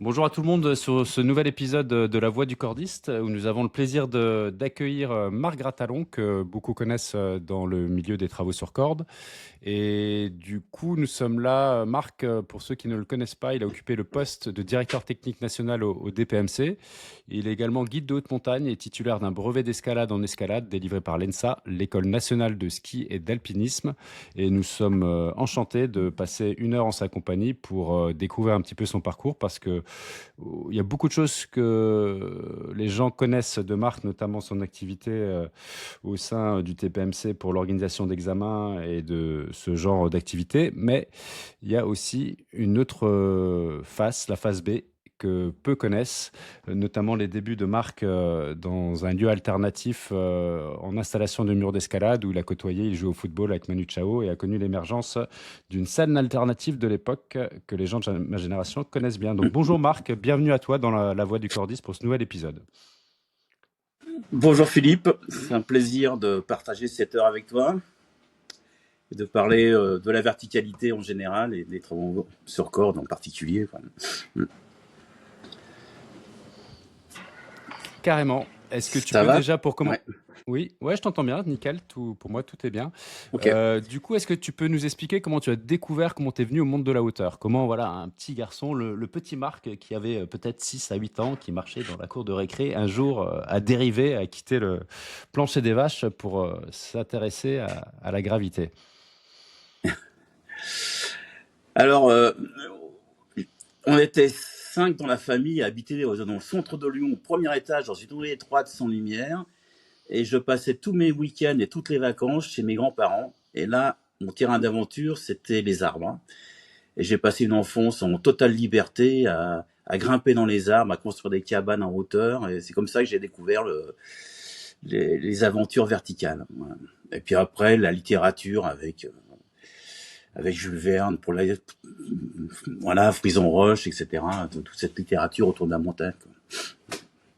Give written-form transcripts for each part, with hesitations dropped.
Bonjour à tout le monde sur ce nouvel épisode de La Voix du Cordiste où nous avons le plaisir d'accueillir Marc Gratalon que beaucoup connaissent dans le milieu des travaux sur corde. Et du coup, nous sommes là. Marc, pour ceux qui ne le connaissent pas, il a occupé le poste de directeur technique national au DPMC. Il est également guide de haute montagne et titulaire d'un brevet d'escalade en escalade délivré par l'ENSA, l'École nationale de ski et d'alpinisme. Et nous sommes enchantés de passer une heure en sa compagnie pour découvrir un petit peu son parcours parce que il y a beaucoup de choses que les gens connaissent de Marc, notamment son activité au sein du TPMC pour l'organisation d'examens et de ce genre d'activité. Mais il y a aussi une autre face, la face B, que peu connaissent, notamment les débuts de Marc dans un lieu alternatif en installation de murs d'escalade où il a côtoyé, il joue au football avec Manu Chao et a connu l'émergence d'une scène alternative de l'époque que les gens de ma génération connaissent bien. Donc bonjour Marc, bienvenue à toi dans la Voix du Cordis pour ce nouvel épisode. Bonjour Philippe, c'est un plaisir de partager cette heure avec toi et de parler de la verticalité en général et des travaux sur corde en particulier. Carrément. Est-ce que tu Ça peux va? déjà pour comment... Ouais, Oui, ouais, je t'entends bien, nickel, pour moi tout est bien. ok. Du coup, est-ce que tu peux nous expliquer comment tu as découvert, comment tu es venu au monde de la hauteur? Comment, voilà, un petit garçon, le petit Marc qui avait peut-être 6 à 8 ans, qui marchait dans la cour de récré, un jour a dérivé, a quitté le plancher des vaches pour s'intéresser à la gravité. Alors, on était 5 dans la famille à habiter dans le centre de Lyon, au premier étage, dans une rue étroite sans lumière. Et je passais tous mes week-ends et toutes les vacances chez mes grands-parents. Et là, mon terrain d'aventure, c'était les arbres. Et j'ai passé une enfance en totale liberté à grimper dans les arbres, à construire des cabanes en hauteur. Et c'est comme ça que j'ai découvert les aventures verticales. Voilà. Et puis après, la littérature avec Jules Verne, voilà, Frison Roche, etc. Toute cette littérature autour de la montagne, quoi.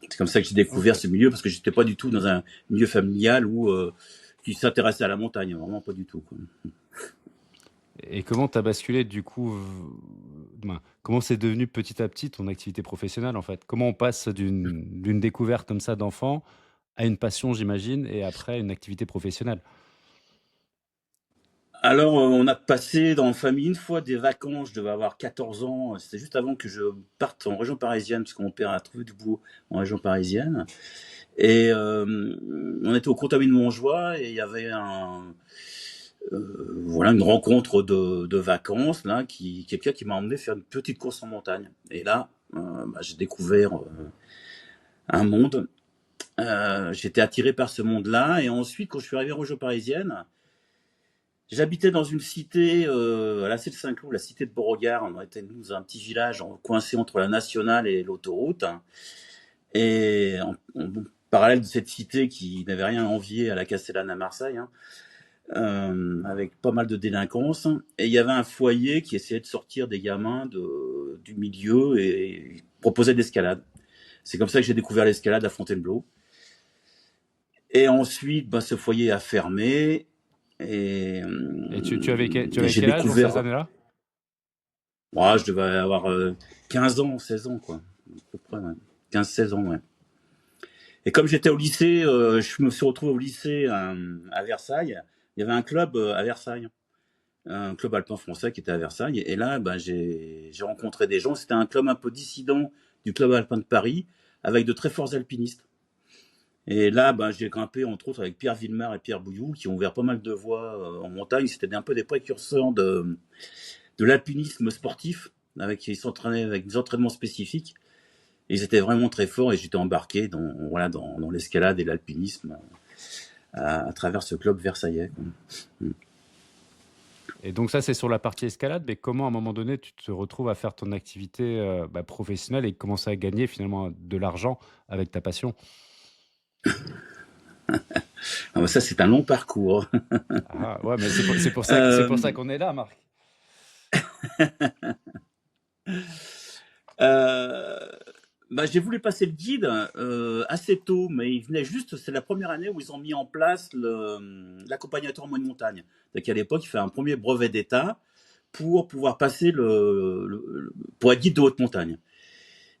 C'est comme ça que j'ai découvert Ok. ce milieu, parce que j'étais pas du tout dans un milieu familial qui s'intéressait à la montagne, vraiment pas du tout, quoi. Et comment tu as basculé du coup, comment c'est devenu petit à petit ton activité professionnelle en fait? Comment on passe d'une découverte comme ça d'enfant à une passion, j'imagine, et après une activité professionnelle? Alors, on a passé dans la famille une fois des vacances, je devais avoir 14 ans, c'était juste avant que je parte en région parisienne, parce que mon père a trouvé du boulot en région parisienne. Et on était au Contamine de Montjoie et il y avait voilà, une rencontre de vacances, là, quelqu'un qui m'a emmené faire une petite course en montagne. Et là, j'ai découvert un monde. J'étais attiré par ce monde-là. Et ensuite, quand je suis arrivé en région parisienne, j'habitais dans une cité à la Saint-Cloud, la cité de Beauregard. On était dans un petit village coincé entre la nationale et l'autoroute. Et en parallèle de cette cité qui n'avait rien à envier à la Castellane à Marseille, hein, avec pas mal de délinquance. Et il y avait un foyer qui essayait de sortir des gamins du milieu et proposait de l'escalade. C'est comme ça que j'ai découvert l'escalade à Fontainebleau. Et ensuite, ce foyer a fermé et, Et tu avais j'ai quel âge dans ces découvert. années-là? Moi, je devais avoir 15 ans, 16 ans, quoi. À peu près, ouais. 15-16 ans, ouais. Et comme j'étais au lycée, je me suis retrouvé au lycée à Versailles. Il y avait un club à Versailles, un club alpin français qui était à Versailles. Et là, j'ai rencontré des gens. C'était un club un peu dissident du club alpin de Paris, avec de très forts alpinistes. Et là, j'ai grimpé entre autres avec Pierre Villemar et Pierre Bouillou, qui ont ouvert pas mal de voies en montagne. C'était un peu des précurseurs de l'alpinisme sportif, ils s'entraînaient avec des entraînements spécifiques. Et ils étaient vraiment très forts et j'étais embarqué dans l'escalade et l'alpinisme à travers ce club versaillais, quoi. Et donc ça, c'est sur la partie escalade, mais comment à un moment donné, tu te retrouves à faire ton activité professionnelle et commencer à gagner finalement de l'argent avec ta passion? Ça, c'est un long parcours. Ah ouais, mais c'est pour ça Euh, qu'on est là, Marc. euh, j'ai voulu passer le guide assez tôt, mais il venait juste, c'est la première année où ils ont mis en place l'accompagnateur en moyenne montagne. Donc à l'époque, il fait un premier brevet d'État pour pouvoir passer pour être guide de haute montagne.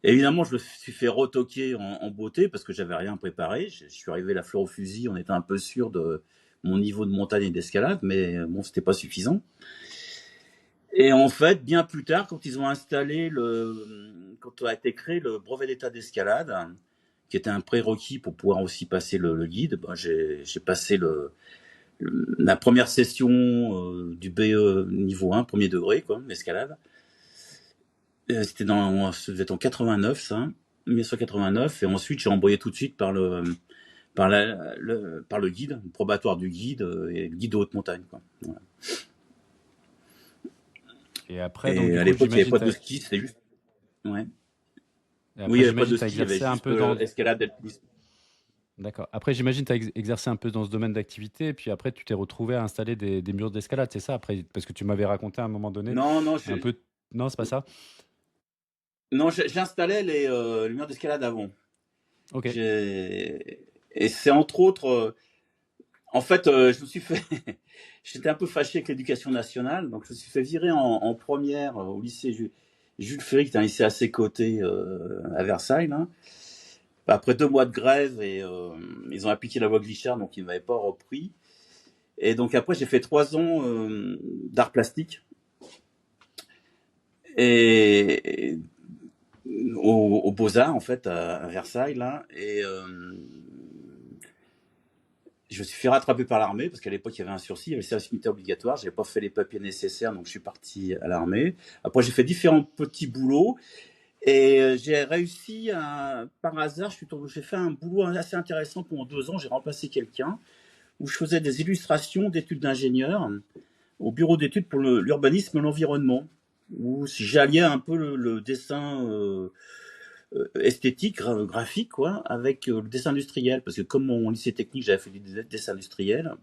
Évidemment, je me suis fait retoquer en beauté parce que j'avais rien préparé. Je suis arrivé la fleur au fusil, on était un peu sûr de mon niveau de montagne et d'escalade, mais bon, c'était pas suffisant. Et en fait, bien plus tard, quand ils ont installé quand a été créé le brevet d'état d'escalade, qui était un prérequis pour pouvoir aussi passer le guide, ben, j'ai passé la première session du BE niveau 1, premier degré, quoi, l'escalade. Ça devait être en 89, ça, 1989, et ensuite j'ai envoyé tout de suite par le guide, le probatoire du guide et le guide de haute montagne, quoi. Voilà. Et après, donc Et du à coup, l'époque, il n'y avait j'imagine, pas de ski, c'était juste. Ouais. et Oui, il après, n'y avait pas j'imagine, de t'as ski, il y avait exercé un juste peu dans. escalade, alpinisme. D'accord. Après, j'imagine, tu as exercé un peu dans ce domaine d'activité, et puis après, tu t'es retrouvé à installer des murs d'escalade, c'est ça? Après, parce que tu m'avais raconté à un moment donné, Non, non, un peu. Non, c'est pas ça? non, j'installais les murs d'escalade avant. Ok. Et c'est entre autres. En fait, je me suis fait. J'étais un peu fâché avec l'éducation nationale, donc je me suis fait virer en première au lycée Jules Ferry, qui est un lycée à ses côtés à Versailles, là. Après 2 mois de grève, et ils ont appliqué la loi Guichard, donc ils ne m'avaient pas repris. Et donc après, j'ai fait 3 ans d'art plastique. Et aux Beaux-Arts, en fait, à Versailles, là. Et je me suis fait rattraper par l'armée, parce qu'à l'époque, il y avait un sursis, il y avait le service militaire obligatoire. Je n'avais pas fait les papiers nécessaires, donc je suis parti à l'armée. Après, j'ai fait différents petits boulots. Et j'ai réussi par hasard, j'ai fait un boulot assez intéressant pendant 2 ans. J'ai remplacé quelqu'un où je faisais des illustrations d'études d'ingénieur au bureau d'études pour l'urbanisme et l'environnement, où j'alliais un peu le dessin esthétique, graphique, quoi, avec le dessin industriel. Parce que comme mon lycée technique, j'avais fait du dessin industriel,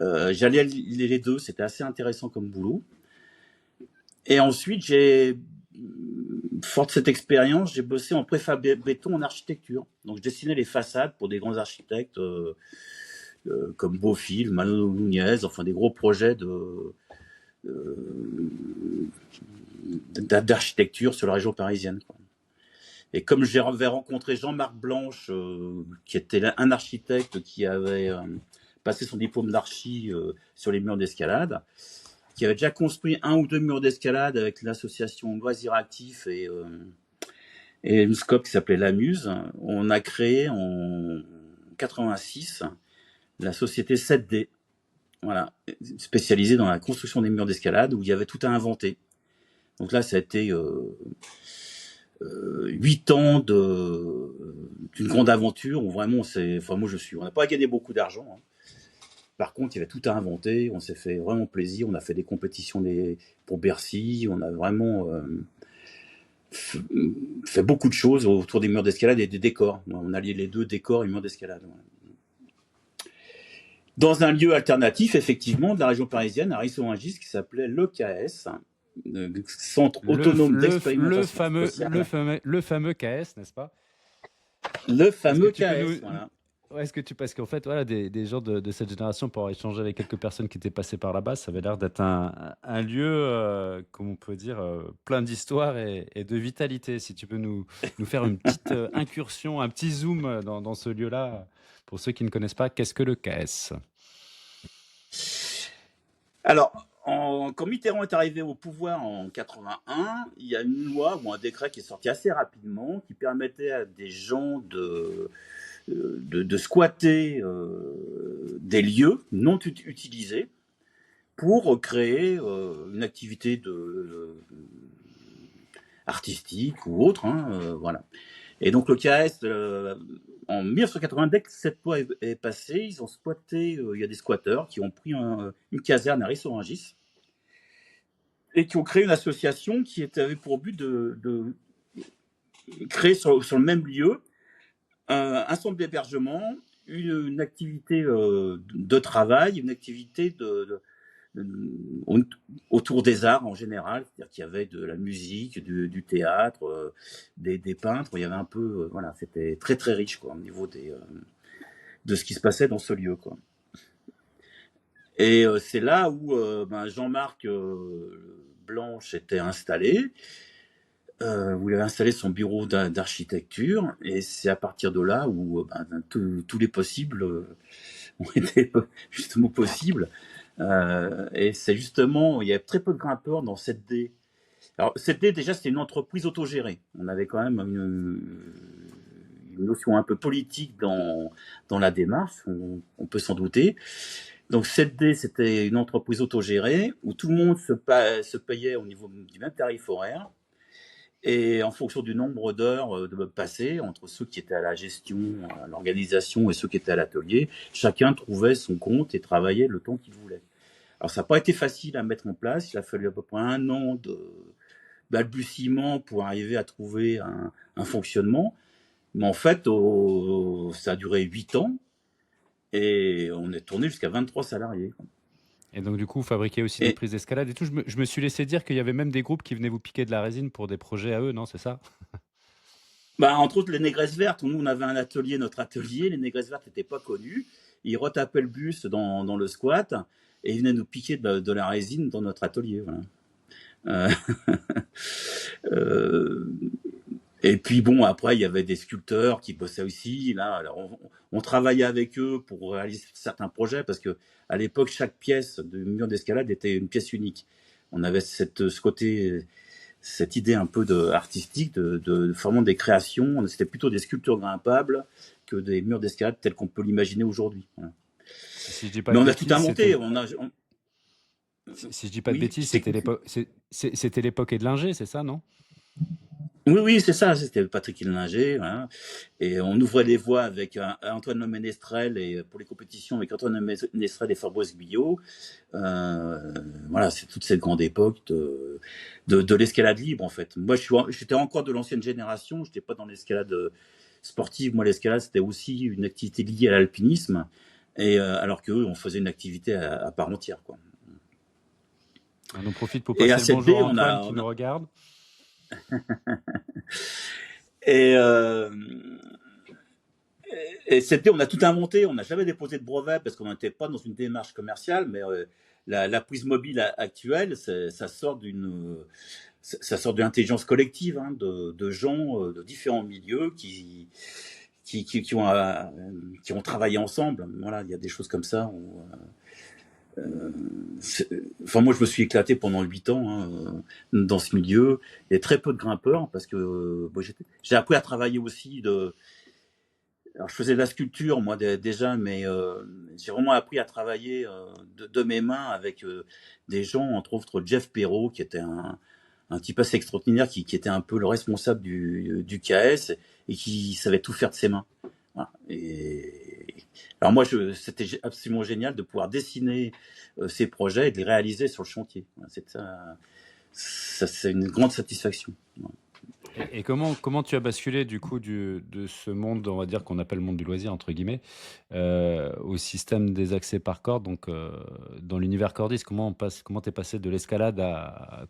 j'alliais les deux. C'était assez intéressant comme boulot. Et ensuite, fort de cette expérience, j'ai bossé en préfab béton en architecture. Donc, je dessinais les façades pour des grands architectes comme Beaufil, Mano Nunez, enfin des gros projets d'architecture sur la région parisienne, quoi. Et comme j'avais rencontré Jean-Marc Blanche, qui était un architecte qui avait passé son diplôme d'archi sur les murs d'escalade, qui avait déjà construit 1 ou 2 murs d'escalade avec l'association Loisirs Actifs et une scope qui s'appelait l'Amuse, on a créé en 86 la société 7D, voilà, spécialisée dans la construction des murs d'escalade, où il y avait tout à inventer. Donc là, ça a été 8 ans d'une grande aventure où vraiment, on n'a pas gagné beaucoup d'argent, hein. Par contre, il y avait tout à inventer, on s'est fait vraiment plaisir, on a fait des compétitions pour Bercy, on a vraiment fait beaucoup de choses autour des murs d'escalade et des décors. On alliait les deux, décors et murs d'escalade. Dans un lieu alternatif, effectivement, de la région parisienne, à Ris-sur-Rungis, qui s'appelait le KS, Centre autonome d'expérimentation spatiale. Le fameux KS, n'est-ce pas? Le Est-ce que fameux tu peux nous. KS, voilà. Ouais, parce qu'en fait, voilà, des gens de cette génération, pour avoir échangé avec quelques personnes qui étaient passées par là-bas, ça avait l'air d'être un lieu, comme on peut dire, plein d'histoire et de vitalité. Si tu peux nous faire une petite incursion, un petit zoom dans ce lieu-là, pour ceux qui ne connaissent pas, qu'est-ce que le KS? Alors, quand Mitterrand est arrivé au pouvoir en 81, il y a une loi ou un décret qui est sorti assez rapidement qui permettait à des gens de squatter des lieux non utilisés pour créer une activité artistique ou autre, hein, voilà. Et donc le KS, en 1980, dès que cette loi est passée, ils ont squatté, il y a des squatteurs qui ont pris une caserne à Ris-sur-Rungis et qui ont créé une association qui avait pour but de créer sur le même lieu un centre d'hébergement, une activité de travail, une activité autour des arts en général, c'est-à-dire qu'il y avait de la musique, du théâtre, des peintres, il y avait un peu, voilà, c'était très très riche, quoi, au niveau de ce qui se passait dans ce lieu, quoi. Et c'est là où Jean-Marc Blanche était installé. où il avait installé son bureau d'architecture, et c'est à partir de là où tous les possibles ont été justement possibles. Et c'est justement, il y avait très peu de grimpeurs dans 7D. Alors 7D, déjà, c'était une entreprise autogérée. On avait quand même une notion un peu politique dans la démarche, on peut s'en douter. Donc 7D, c'était une entreprise autogérée où tout le monde se payait au niveau du même tarif horaire. Et en fonction du nombre d'heures passées, entre ceux qui étaient à la gestion, à l'organisation et ceux qui étaient à l'atelier, chacun trouvait son compte et travaillait le temps qu'il voulait. Alors ça n'a pas été facile à mettre en place, il a fallu à peu près 1 an de balbutiement pour arriver à trouver un fonctionnement. Mais en fait, ça a duré 8 ans et on est tourné jusqu'à 23 salariés. Et donc, du coup, vous fabriquez aussi des Et prises d'escalade et tout. Je me suis laissé dire qu'il y avait même des groupes qui venaient vous piquer de la résine pour des projets à eux, non? C'est ça? entre autres, les négresses vertes, nous on avait un atelier, notre atelier, les négresses vertes n'étaient pas connues. Ils retapaient le bus dans le squat et ils venaient nous piquer de la résine dans notre atelier. Voilà. Euh, euh, Et puis bon, après, il y avait des sculpteurs qui bossaient aussi. Là, alors on travaillait avec eux pour réaliser certains projets parce que à l'époque, chaque pièce de mur d'escalade était une pièce unique. On avait ce côté, cette idée un peu artistique de vraiment des créations. C'était plutôt des sculptures grimpables que des murs d'escalade tels qu'on peut l'imaginer aujourd'hui. Voilà. Si je dis pas Mais de on a tout bêtises, inventé. si je dis pas de Oui, bêtises, je t'écoute. c'était l'époque Edlinger, c'est ça, non? Oui, oui, c'est ça, c'était Patrick Hillinger, voilà. Et on ouvrait les voies avec Antoine Le Ménestrel et pour les compétitions avec Antoine Le Ménestrel et Fabrice Guyot. Voilà, c'est toute cette grande époque de l'escalade libre en fait. Moi, j'étais encore de l'ancienne génération, j'étais pas dans l'escalade sportive. Moi, l'escalade c'était aussi une activité liée à l'alpinisme, et alors qu'eux, on faisait une activité à part entière, quoi. On en profite pour Et à passer le cette bonjour baie, à Antoine qui nous regarde. et euh, Et c'était, on a tout inventé, on n'a jamais déposé de brevet parce qu'on n'était pas dans une démarche commerciale, mais la prise mobile actuelle, ça sort d'une intelligence collective, hein, de gens de différents milieux qui ont travaillé ensemble. Voilà, il y a des choses comme ça. Enfin, moi, je me suis éclaté pendant 8 ans, hein, dans ce milieu. Il y a très peu de grimpeurs parce que j'ai appris à travailler aussi alors, je faisais de la sculpture, moi, déjà, mais j'ai vraiment appris à travailler de mes mains avec des gens, entre autres Jeff Perrault, qui était un type assez extraordinaire, qui était un peu le responsable du KS et qui savait tout faire de ses mains. Voilà. Alors moi, c'était absolument génial de pouvoir dessiner ces projets et de les réaliser sur le chantier. Voilà, c'est une grande satisfaction. Voilà. Et comment tu as basculé du coup de ce monde, on va dire qu'on appelle le monde du loisir entre guillemets, au système des accès par corde, donc dans l'univers cordiste, comment t'es passé de l'escalade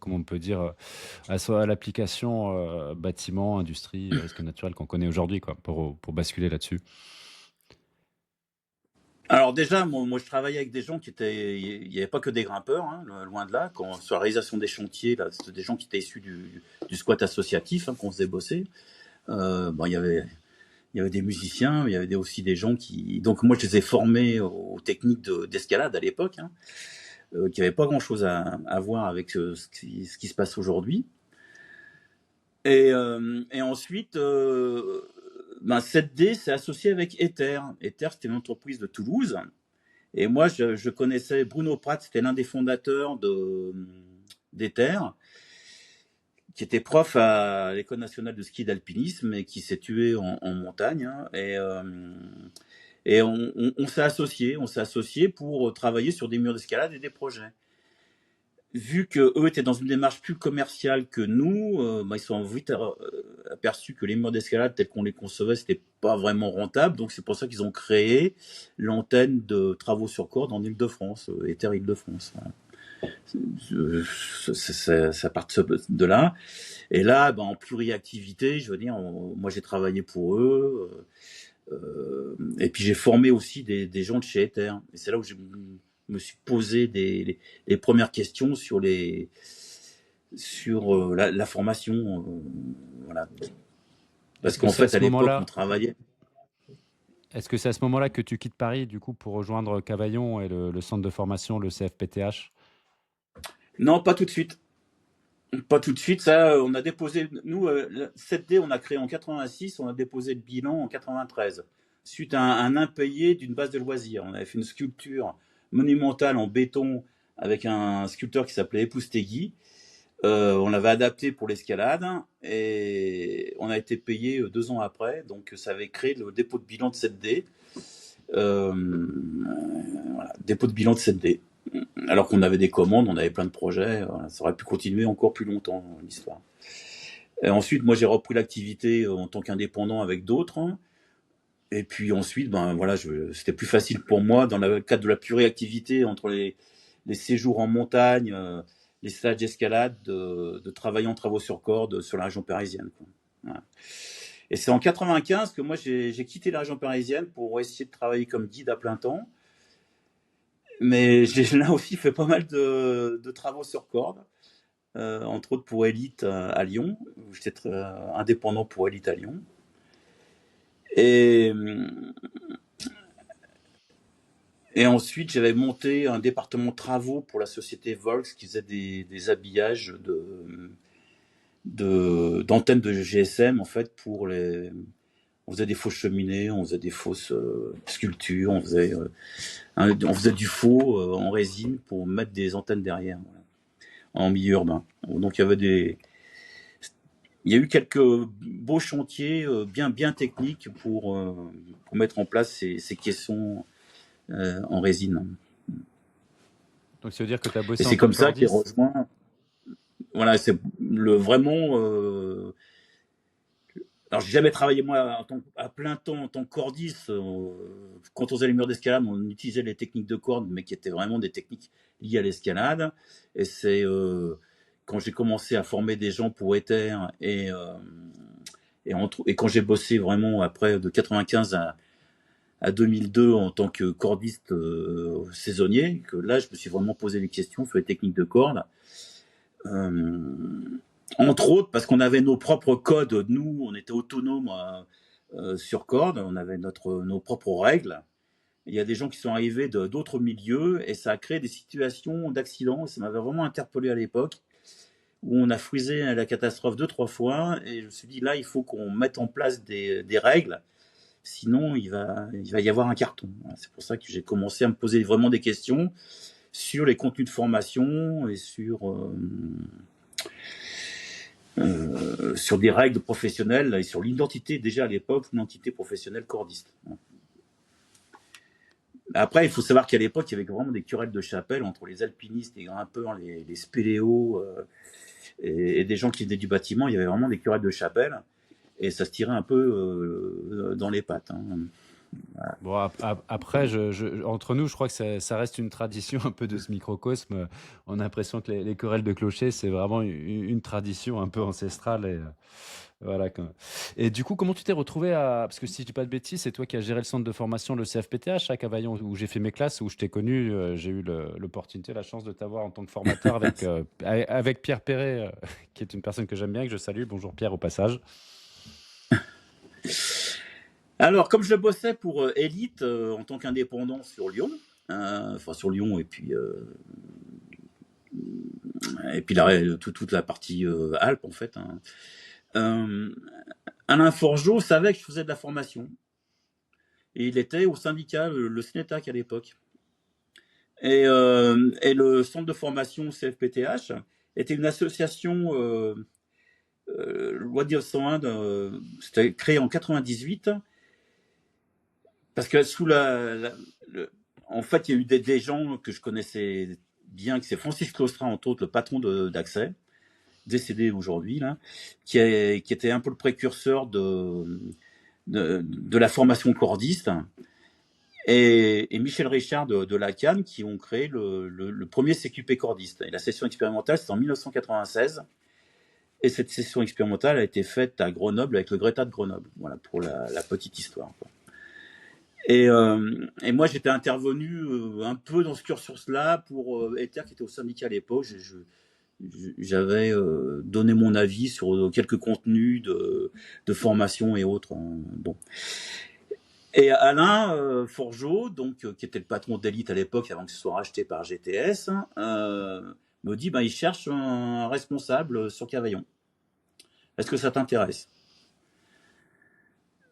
comment on peut dire, à l'application bâtiment, industrie, risque naturel qu'on connaît aujourd'hui, quoi, pour basculer là-dessus. Alors déjà, moi, je travaillais avec des gens il n'y avait pas que des grimpeurs, hein, loin de là. Sur la réalisation des chantiers, là, c'était des gens qui étaient issus du squat associatif, hein, qu'on faisait bosser. Il y avait des musiciens, il y avait aussi des gens donc moi, je les ai formés aux techniques d'escalade à l'époque, hein, qui n'avaient pas grand-chose à voir avec ce qui se passe aujourd'hui. Et ensuite, 7D s'est associé avec Ether. Ether, c'était une entreprise de Toulouse. Et moi, je connaissais Bruno Pratt, c'était l'un des fondateurs d'Ether, qui était prof à l'École nationale de ski d'alpinisme et qui s'est tué en montagne, hein. Et on s'est associés pour travailler sur des murs d'escalade et des projets. Vu qu'eux étaient dans une démarche plus commerciale que nous, ils sont vite aperçus que les murs d'escalade tels qu'on les concevait, c'était pas vraiment rentable. Donc c'est pour ça qu'ils ont créé l'antenne de travaux sur corde en Île-de-France, Ether Île-de-France. Voilà. Ça part de là. Et là, en pluriactivité, je veux dire, moi j'ai travaillé pour eux. Et puis j'ai formé aussi des gens de chez Ether. Et c'est là où je me suis posé les premières questions sur sur la formation. Voilà. Parce Est-ce que qu'en c'est à fait, ce à l'époque, on moment-là, travaillait. est-ce que c'est à ce moment-là que tu quittes Paris, du coup, pour rejoindre Cavaillon et le centre de formation, le CFPTH? Non, pas tout de suite. Pas tout de suite. Ça, on a déposé. Nous, 7D, on a créé en 86, on a déposé le bilan en 93. Suite à un impayé d'une base de loisirs. On avait fait une sculpture monumentale en béton avec un sculpteur qui s'appelait Epoustegui. On l'avait adapté pour l'escalade et on a été payé 2 ans après. Donc, ça avait créé le dépôt de bilan de 7D. Voilà, dépôt de bilan de 7D. Alors qu'on avait des commandes, on avait plein de projets. Voilà, ça aurait pu continuer encore plus longtemps, l'histoire. Et ensuite, moi, j'ai repris l'activité en tant qu'indépendant avec d'autres, hein. Et puis ensuite, ben voilà, c'était plus facile pour moi dans le cadre de la pure activité entre les séjours en montagne, les stages d'escalade, de travailler en travaux sur corde sur la région parisienne, quoi. Voilà. Et c'est en 95 que moi j'ai quitté la région parisienne pour essayer de travailler comme guide à plein temps. Mais j'ai là aussi fait pas mal de travaux sur corde, entre autres pour Elite à Lyon. J'étais indépendant pour Elite à Lyon. Et, et ensuite, j'avais monté un département travaux pour la société Volks qui faisait des habillages d'antennes de GSM en fait pour les. On faisait des fausses cheminées, on faisait des fausses sculptures, on faisait du faux en résine pour mettre des antennes derrière, voilà, en milieu urbain. Donc il y a eu quelques beaux chantiers bien techniques pour mettre en place ces caissons en résine. Donc, ça veut dire que tu as Et bossé en c'est tant comme que ça qu'il cordiste. rejoint. Voilà, c'est le vraiment. Alors, j'ai jamais travaillé moi à plein temps en tant que cordiste. Quand on faisait les murs d'escalade, on utilisait les techniques de corde, mais qui étaient vraiment des techniques liées à l'escalade. Et c'est quand j'ai commencé à former des gens pour Ether et quand j'ai bossé vraiment après de 95 à 2002 en tant que cordiste saisonnier, que là, je me suis vraiment posé des questions sur les techniques de corde. Entre autres, parce qu'on avait nos propres codes, nous, on était autonomes sur corde, on avait nos propres règles. Il y a des gens qui sont arrivés d'autres milieux et ça a créé des situations d'accident. Ça m'avait vraiment interpellé à l'époque, où on a frisé la catastrophe 2-3 fois et je me suis dit là, il faut qu'on mette en place des règles. Sinon, il va y avoir un carton. C'est pour ça que j'ai commencé à me poser vraiment des questions sur les contenus de formation et sur des règles professionnelles et sur l'identité, déjà à l'époque, une entité professionnelle cordiste. Après, il faut savoir qu'à l'époque, il y avait vraiment des querelles de chapelle entre les alpinistes, les grimpeurs, les spéléos et des gens qui venaient du bâtiment. Il y avait vraiment des querelles de chapelle et ça se tirait un peu dans les pattes, hein. Voilà. Bon, après, entre nous, je crois que ça reste une tradition un peu de ce microcosme. On a l'impression que les querelles de clochers, c'est vraiment une tradition un peu ancestrale. Et, voilà. Et du coup, comment tu t'es retrouvé à... Parce que si je dis pas de bêtises, c'est toi qui as géré le centre de formation, le CFPTH à Cavaillon, où j'ai fait mes classes, où je t'ai connu. J'ai eu l'opportunité, la chance de t'avoir en tant que formateur avec Pierre Perret, qui est une personne que j'aime bien, que je salue. Bonjour Pierre, au passage. Alors, comme je bossais pour Elite en tant qu'indépendant sur Lyon, enfin sur Lyon et puis toute la partie Alpes en fait, hein. Alain Forgeot savait que je faisais de la formation et il était au syndicat, le SNETAC à l'époque. Et le centre de formation CFPTH était une association loi 1901, c'était créé en 98 parce que en fait, il y a eu des gens que je connaissais bien, que c'est Francis Claustrat, entre autres, le patron d'Accès, décédé aujourd'hui, là, qui était un peu le précurseur de la formation cordiste, et Michel Richard de la CAN, qui ont créé le premier CQP cordiste. Et la session expérimentale, c'est en 1996. Et cette session expérimentale a été faite à Grenoble avec le Greta de Grenoble. Voilà, pour la petite histoire, quoi. Et moi, j'étais intervenu un peu dans ce cursus-là pour Ether, qui était au syndicat à l'époque. j'avais donné mon avis sur quelques contenus de formation et autres, hein. Bon. Et Alain Forgeot, donc qui était le patron d'Elite à l'époque, avant que ce soit racheté par GTS, hein, me dit il cherche un responsable sur Cavaillon. Est-ce que ça t'intéresse?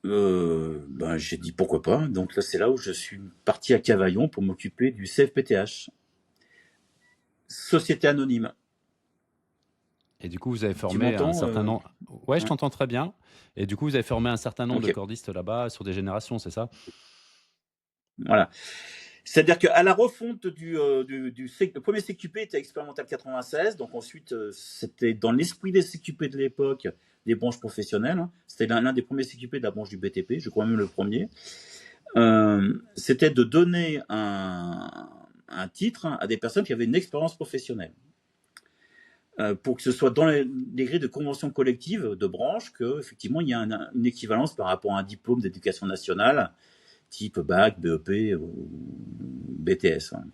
J'ai dit pourquoi pas. Donc là, c'est là où je suis parti à Cavaillon pour m'occuper du CFPTH, Société Anonyme. Et du coup, vous avez Tu formé un m'entends certain nombre. Ouais, je Ouais. t'entends très bien. Et du coup, vous avez formé un certain nombre de Ok. cordistes là-bas sur des générations, c'est ça? Voilà. C'est-à-dire qu'à la refonte le premier CQP était expérimental 96, donc ensuite c'était dans l'esprit des CQP de l'époque, des branches professionnelles, hein. C'était l'un des premiers CQP de la branche du BTP, je crois même le premier. C'était de donner un titre, hein, à des personnes qui avaient une expérience professionnelle. Pour que ce soit dans les grilles de convention collective de branche, qu'effectivement il y a une équivalence par rapport à un diplôme d'éducation nationale, type bac, BEP ou BTS, hein.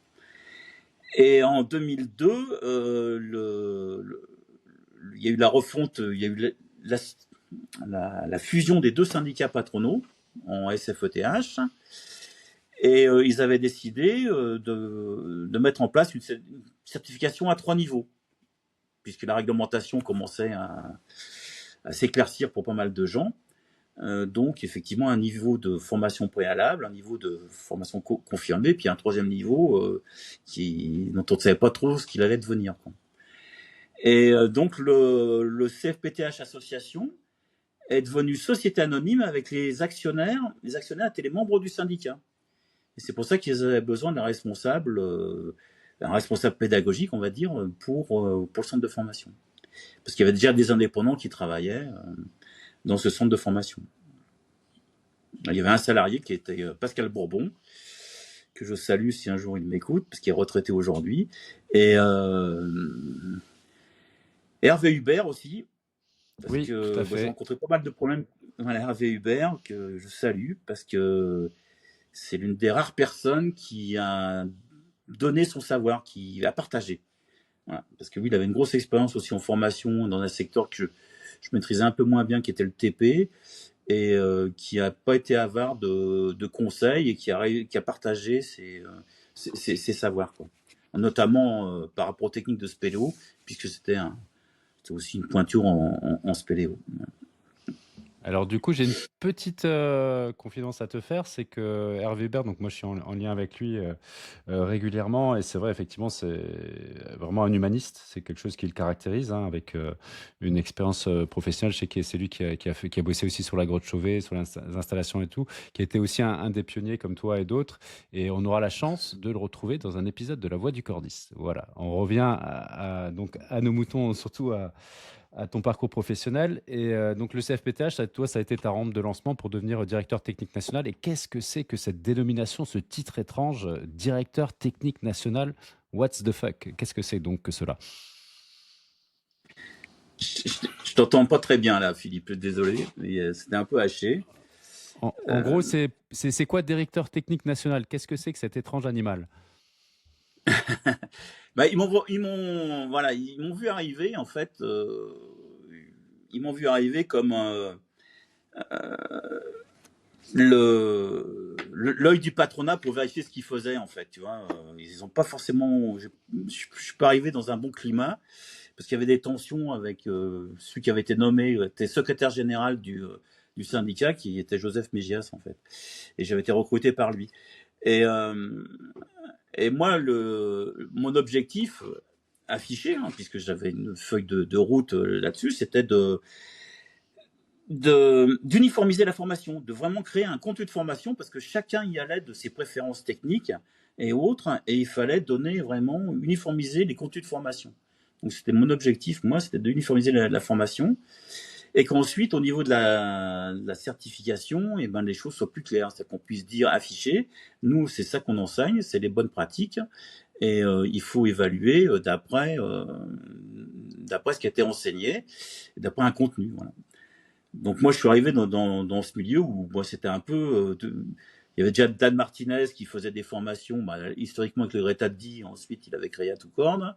Et en 2002, il y a eu la refonte, il y a eu la fusion des deux syndicats patronaux en SFETH, et ils avaient décidé de mettre en place une certification à 3 niveaux, puisque la réglementation commençait à s'éclaircir pour pas mal de gens. Donc effectivement un niveau de formation préalable, un niveau de formation confirmée, puis un troisième niveau dont on ne savait pas trop ce qu'il allait devenir, quoi. Et donc le CFPTH association est devenu société anonyme avec les actionnaires. Les actionnaires étaient les membres du syndicat. Et c'est pour ça qu'ils avaient besoin d'un responsable, un responsable pédagogique, on va dire, pour le centre de formation. Parce qu'il y avait déjà des indépendants qui travaillaient dans ce centre de formation. Il y avait un salarié qui était Pascal Bourbon, que je salue si un jour il m'écoute, parce qu'il est retraité aujourd'hui. Et Hervé Hubert aussi, parce Oui, tout à que j'ai fait. rencontré pas mal de problèmes. Voilà, Hervé Hubert, que je salue, parce que c'est l'une des rares personnes qui a donné son savoir, qui a partagé. Voilà. Parce que oui, il avait une grosse expérience aussi en formation dans un secteur que je maîtrisais un peu moins bien, qui était le TP, et qui n'a pas été avare de conseils et qui a partagé ses savoirs, quoi. Notamment par rapport aux techniques de spéléo, puisque c'était aussi une pointure en spéléo. Alors du coup, j'ai une petite confidence à te faire, c'est que Hervé Hubert, donc moi je suis en lien avec lui régulièrement, et c'est vrai, effectivement, c'est vraiment un humaniste, c'est quelque chose qui le caractérise, hein, avec une expérience professionnelle. Je sais que c'est lui qui a bossé aussi sur la grotte Chauvet, sur les installations et tout, qui a été aussi un des pionniers comme toi et d'autres, et on aura la chance de le retrouver dans un épisode de La Voix du Cordiste. Voilà, on revient donc à nos moutons, surtout à ton parcours professionnel. Et donc le CFPTH, toi, ça a été ta rampe de lancement pour devenir directeur technique national. Et qu'est-ce que c'est que cette dénomination, ce titre étrange, directeur technique national? What's the fuck? Qu'est-ce que c'est donc que cela? Je t'entends pas très bien là, Philippe, désolé, mais c'était un peu haché. En gros, c'est quoi directeur technique national? Qu'est-ce que c'est que cet étrange animal? Ils m'ont vu arriver en fait. Ils m'ont vu arriver comme l'œil du patronat pour vérifier ce qu'ils faisaient en fait. Tu vois, ils ont pas forcément. Je suis pas arrivé dans un bon climat parce qu'il y avait des tensions avec celui qui avait été nommé, était secrétaire général du syndicat, qui était Joseph Mégias en fait. Et j'avais été recruté par lui. Et et moi, mon objectif affiché, hein, puisque j'avais une feuille de route là-dessus, c'était d'uniformiser la formation, de vraiment créer un contenu de formation, parce que chacun y allait de ses préférences techniques et autres, et il fallait donner vraiment, uniformiser les contenus de formation. Donc c'était mon objectif, moi, c'était d'uniformiser la formation, et qu'ensuite, au niveau de la certification, et ben, les choses soient plus claires, c'est qu'on puisse dire, afficher, nous, c'est ça qu'on enseigne, c'est les bonnes pratiques, et il faut évaluer d'après ce qui a été enseigné, d'après un contenu. Voilà. Donc moi, je suis arrivé dans ce milieu où moi, c'était un peu... il y avait déjà Dan Martinez qui faisait des formations, historiquement avec le Greta Di, ensuite il avait créé à tout corne.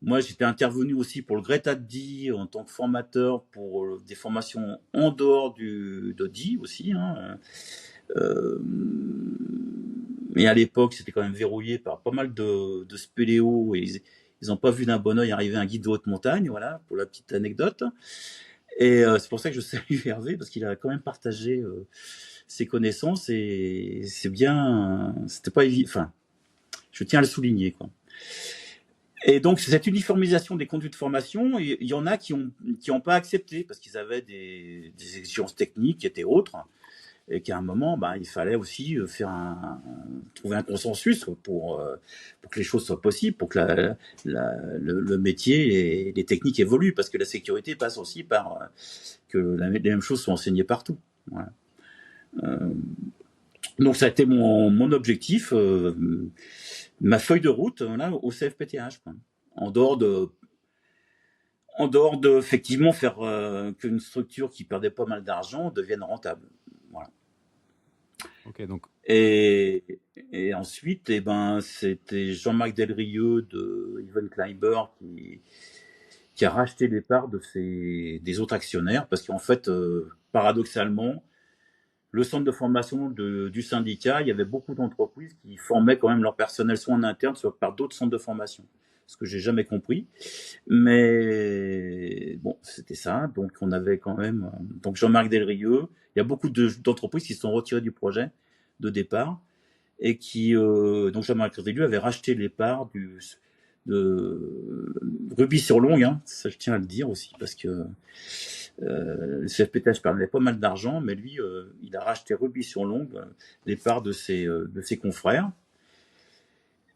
Moi, j'étais intervenu aussi pour le Greta DI en tant que formateur pour des formations en dehors de DI aussi, hein. Euh, mais à l'époque, c'était quand même verrouillé par pas mal de spéléos et ils n'ont pas vu d'un bon oeil arriver un guide de haute montagne, voilà, pour la petite anecdote. Et c'est pour ça que je salue Hervé, parce qu'il a quand même partagé ses connaissances et c'est bien, c'était pas évident, enfin, je tiens à le souligner, quoi. Et donc, cette uniformisation des conduits de formation, il y en a qui ont pas accepté parce qu'ils avaient des exigences techniques qui étaient autres et qu'à un moment, bah, il fallait aussi trouver un consensus pour que les choses soient possibles, pour que le métier et les techniques évoluent, parce que la sécurité passe aussi par que les mêmes choses soient enseignées partout. Voilà. Donc, ça a été mon objectif, ma feuille de route là, au CFPTH, quoi. En dehors de effectivement faire qu'une structure qui perdait pas mal d'argent devienne rentable. Voilà. Ok, donc. Et, et ensuite, eh ben, c'était Jean-Marc Delrieux de Even Climber qui a racheté les parts des autres actionnaires parce qu'en fait, paradoxalement, le centre de formation du syndicat, il y avait beaucoup d'entreprises qui formaient quand même leur personnel soit en interne, soit par d'autres centres de formation. Ce que j'ai jamais compris. Mais bon, c'était ça. Donc on avait quand même donc Jean-Marc Delrieux. Il y a beaucoup d'entreprises qui se sont retirées du projet de départ et qui donc Jean-Marc Delrieux avait racheté les parts de Ruby-sur-Longue. Hein, ça je tiens à le dire aussi parce que le CFPTH perdait pas mal d'argent, mais lui il a racheté Ruby-sur-Longue les parts de ses confrères.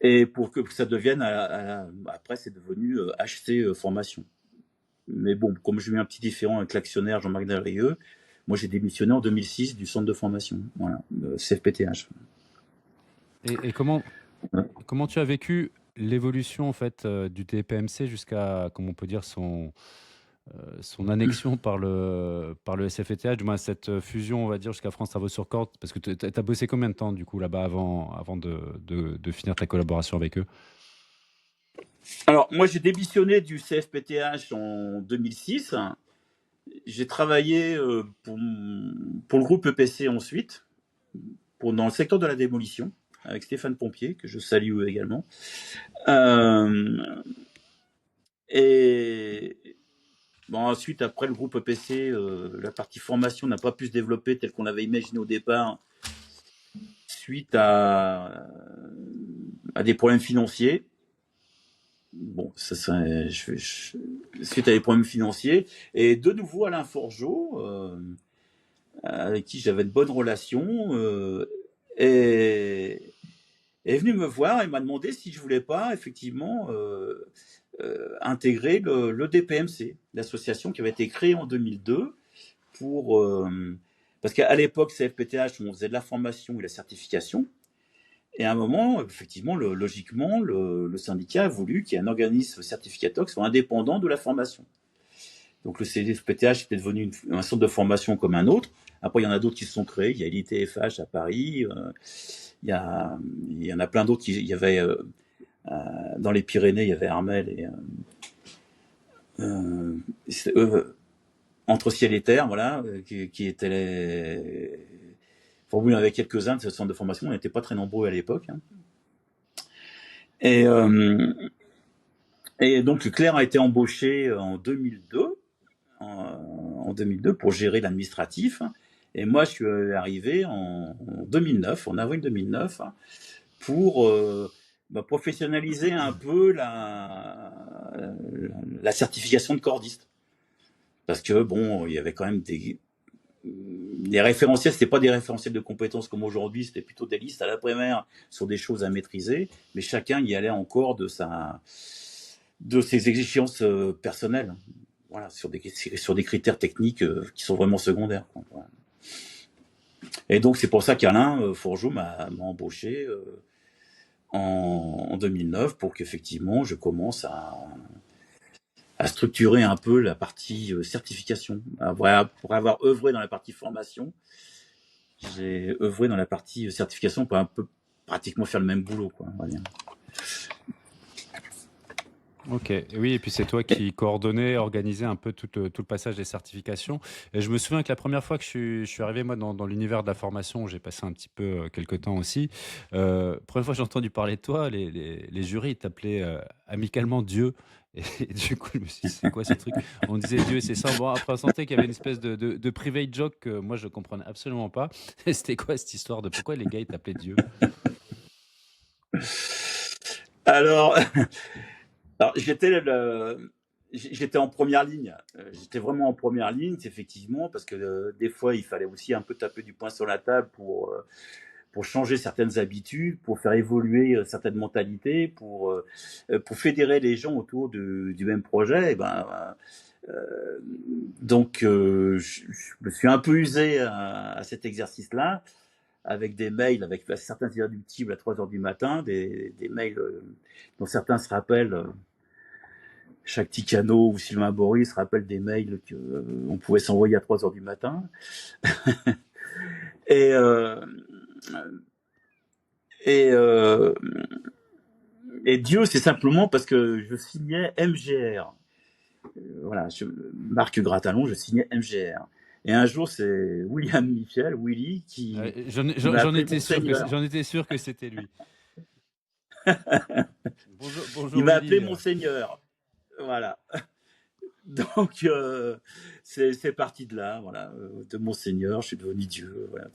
Et pour que ça devienne, après, c'est devenu HC Formation. Mais bon, comme j'ai eu un petit différend avec l'actionnaire Jean-Marc Delrieux, moi j'ai démissionné en 2006 du centre de formation, voilà, CFPTH. Et comment tu as vécu l'évolution en fait du TPMC jusqu'à, comment on peut dire, son annexion par le SFETH, du moins cette fusion, on va dire, jusqu'à France Travaux sur Corde, parce que tu as bossé combien de temps, du coup, là-bas, avant de finir ta collaboration avec eux? Alors, moi j'ai démissionné du CFPTH en 2006. J'ai travaillé pour le groupe EPC ensuite, dans le secteur de la démolition, avec Stéphane Pompier, que je salue également. Et bon, ensuite, après le groupe EPC, la partie formation n'a pas pu se développer tel qu'on l'avait imaginé au départ, suite à des problèmes financiers. Bon, suite à des problèmes financiers. Et de nouveau, Alain Forgeot, avec qui j'avais de bonnes relations, est venu me voir et m'a demandé si je voulais pas effectivement intégrer le DPMC, l'association qui avait été créée en 2002 pour parce qu'à l'époque CFPTH on faisait de la formation et de la certification et à un moment effectivement logiquement le syndicat a voulu qu'il y ait un organisme certificateur qui soit indépendant de la formation. Donc le CFPTH était devenu un centre de formation comme un autre. Après il y en a d'autres qui se sont créés, il y a l'ITFH à Paris, il y en a plein d'autres il y avait dans les Pyrénées il y avait Armel et entre ciel et terre, voilà, qui étaient Enfin, oui, il y en avait quelques-uns de ce centre de formation, on n'était pas très nombreux à l'époque. Hein. Et, donc Claire a été embauchée en 2002, en 2002 pour gérer l'administratif. Et moi, je suis arrivé en 2009, en avril 2009, pour professionnaliser un peu la certification de cordiste. Parce que bon, il y avait quand même les référentiels, c'était pas des référentiels de compétences comme aujourd'hui, c'était plutôt des listes à la primaire sur des choses à maîtriser, mais chacun y allait encore de ses exigences personnelles, voilà, sur des critères techniques qui sont vraiment secondaires. Quoi, voilà. Et donc c'est pour ça qu'Alain Forgeot m'a embauché en 2009 pour qu'effectivement je commence à structurer un peu la partie certification. Pour avoir œuvré dans la partie formation, j'ai œuvré dans la partie certification pour un peu pratiquement faire le même boulot, quoi, on va dire. Ok, et oui, et puis c'est toi qui coordonnais, organisais un peu tout le passage des certifications. Et je me souviens que la première fois que je suis arrivé, moi, dans l'univers de la formation, où j'ai passé un petit peu quelques temps aussi, première fois que j'ai entendu parler de toi, les jurys ils t'appelaient amicalement Dieu. Et, du coup, je me suis dit, c'est quoi ce truc? On disait Dieu, c'est ça. Bon, après, on sentait qu'il y avait une espèce de private joke que moi, je comprenais absolument pas. Et c'était quoi cette histoire de pourquoi les gars, ils t'appelaient Dieu? Alors, alors j'étais en première ligne. J'étais vraiment en première ligne, effectivement, parce que des fois, il fallait aussi un peu taper du poing sur la table pour changer certaines habitudes, pour faire évoluer certaines mentalités, pour fédérer les gens autour du même projet. Et euh, je me suis un peu usé à cet exercice-là, avec des mails, avec certains irréductibles à 3 heures du matin, des mails dont certains se rappellent. Jacques Ticano ou Sylvain Bory se rappellent des mails qu'on pouvait s'envoyer à 3 heures du matin. Et, euh, et, euh, et Dieu, c'est simplement parce que je signais MGR. Voilà, Marc Gratalon, je signais MGR. Et un jour, c'est William Michel, Willy, J'en qui m'a j'en appelé étais sûr que Monseigneur. j'en étais sûr que c'était lui. Bonjour, Il bonjour m'a appelé Willy. Monseigneur. Voilà. Donc, c'est parti de là, voilà, de Monseigneur, je suis devenu Dieu. Voilà,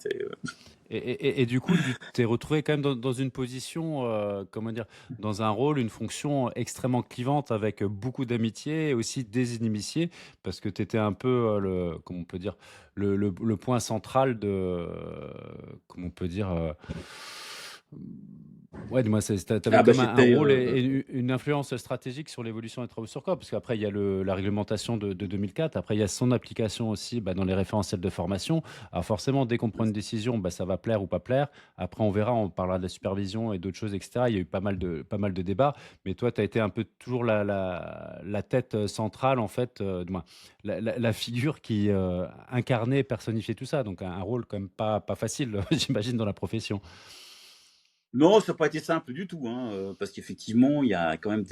Et du coup, tu t'es retrouvé quand même dans une position, comment dire, dans un rôle, une fonction extrêmement clivante avec beaucoup d'amitié et aussi des inimitiés, parce que tu étais un peu comment on peut dire, le point central comment on peut dire, ouais, moi, t'avais Ah bah comme un j'étais rôle et une influence stratégique sur l'évolution des travaux sur corps, parce qu'après, il y a la réglementation de 2004, après, il y a son application aussi bah, dans les référentiels de formation. Alors forcément, dès qu'on prend une décision, bah, ça va plaire ou pas plaire. Après, on verra, on parlera de la supervision et d'autres choses, etc. Il y a eu pas mal de débats, mais toi, tu as été un peu toujours la tête centrale, en fait, la figure qui incarnait, personnifiait tout ça. Donc un rôle quand même pas facile, j'imagine, dans la profession. Non, ça n'a pas été simple du tout, hein, parce qu'effectivement, il y a quand même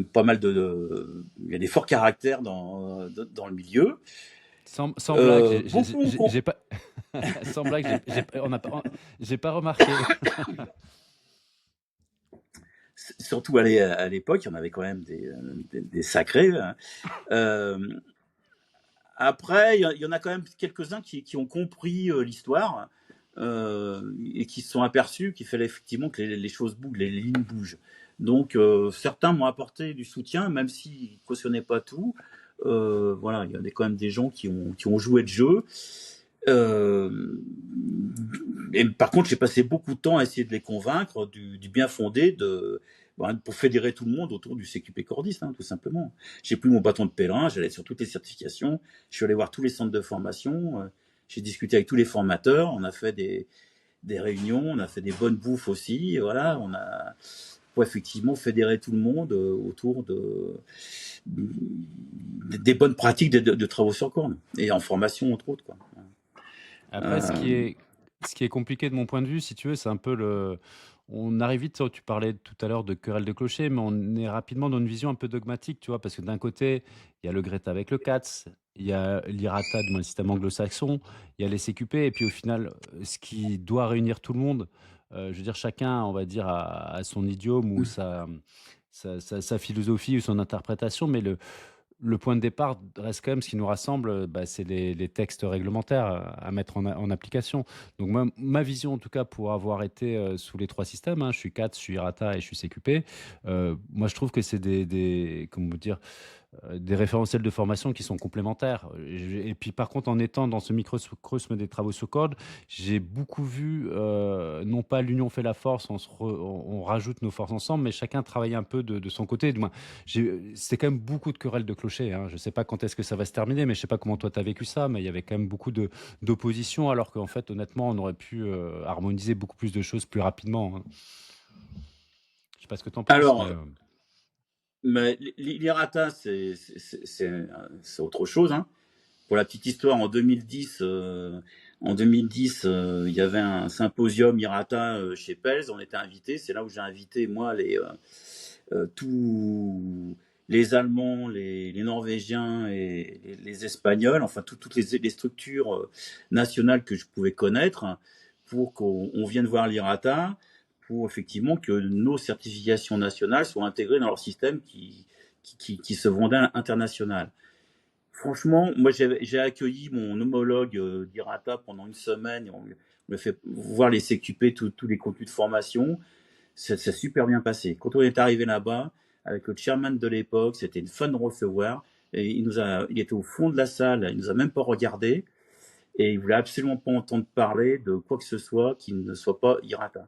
pas mal il y a des forts caractères dans le milieu. Sans blague, Beaucoup ont con- j'ai pas, sans blague, j'ai pas remarqué. surtout à l'époque, il y en avait quand même des sacrés, hein. Euh, Après, il y en a quand même quelques-uns qui ont compris l'histoire et qui se sont aperçus qu'il fallait effectivement que les choses bougent, les lignes bougent. Donc, certains m'ont apporté du soutien, même s'ils ne cautionnaient pas tout. Voilà, il y a quand même des gens qui ont joué le jeu. Euh, et par contre, j'ai passé beaucoup de temps à essayer de les convaincre du bien fondé pour fédérer tout le monde autour du CQP cordiste, hein, tout simplement. J'ai pris mon bâton de pèlerin, j'allais sur toutes les certifications, je suis allé voir tous les centres de formation, j'ai discuté avec tous les formateurs, on a fait des réunions, on a fait des bonnes bouffes aussi, et voilà, on a pour effectivement fédérer tout le monde autour des bonnes pratiques de travaux sur corne et en formation entre autres, quoi. Après, Euh, ce qui est compliqué de mon point de vue, si tu veux, c'est un peu on arrive vite, tu parlais tout à l'heure de querelle de clocher, mais on est rapidement dans une vision un peu dogmatique, tu vois, parce que d'un côté, il y a le Greta avec le CATS, il y a l'IRATA, du moins le système anglo-saxon, il y a les CQP, et puis au final, ce qui doit réunir tout le monde, je veux dire, chacun, on va dire, a son idiome ou sa philosophie ou son interprétation, mais le point de départ reste quand même ce qui nous rassemble, bah, c'est les textes réglementaires à mettre en application. Donc ma vision, en tout cas, pour avoir été sous les trois systèmes, hein, je suis CAT, je suis IRATA et je suis CQP, moi je trouve que c'est comment vous dire, des référentiels de formation qui sont complémentaires. Et puis par contre, en étant dans ce microcosme des travaux sous code, j'ai beaucoup vu, non pas l'union fait la force, on rajoute nos forces ensemble, mais chacun travaille un peu de son côté. Du moins, c'était quand même beaucoup de querelles de clochers, hein. Je ne sais pas quand est-ce que ça va se terminer, mais je ne sais pas comment toi tu as vécu ça, mais il y avait quand même beaucoup d'opposition, alors qu'en fait, honnêtement, on aurait pu harmoniser beaucoup plus de choses plus rapidement, hein. Je ne sais pas ce que tu en penses, mais... alors, mais l'IRATA, c'est autre chose, hein. Pour la petite histoire, en 2010, il y avait un symposium IRATA chez Pels. On était invités. C'est là où j'ai invité moi tous les Allemands, les Norvégiens et les Espagnols, enfin toutes les structures nationales que je pouvais connaître, hein, pour qu'on vienne voir l'IRATA, pour effectivement que nos certifications nationales soient intégrées dans leur système qui se vendait à l'international. Franchement, moi j'ai accueilli mon homologue d'IRATA pendant une semaine. On me fait voir les CQP, tous les contenus de formation. Ça s'est super bien passé. Quand on est arrivé là-bas, avec le chairman de l'époque, c'était une fun de recevoir. Et il était au fond de la salle, il nous a même pas regardé. Et il voulait absolument pas entendre parler de quoi que ce soit qui ne soit pas IRATA.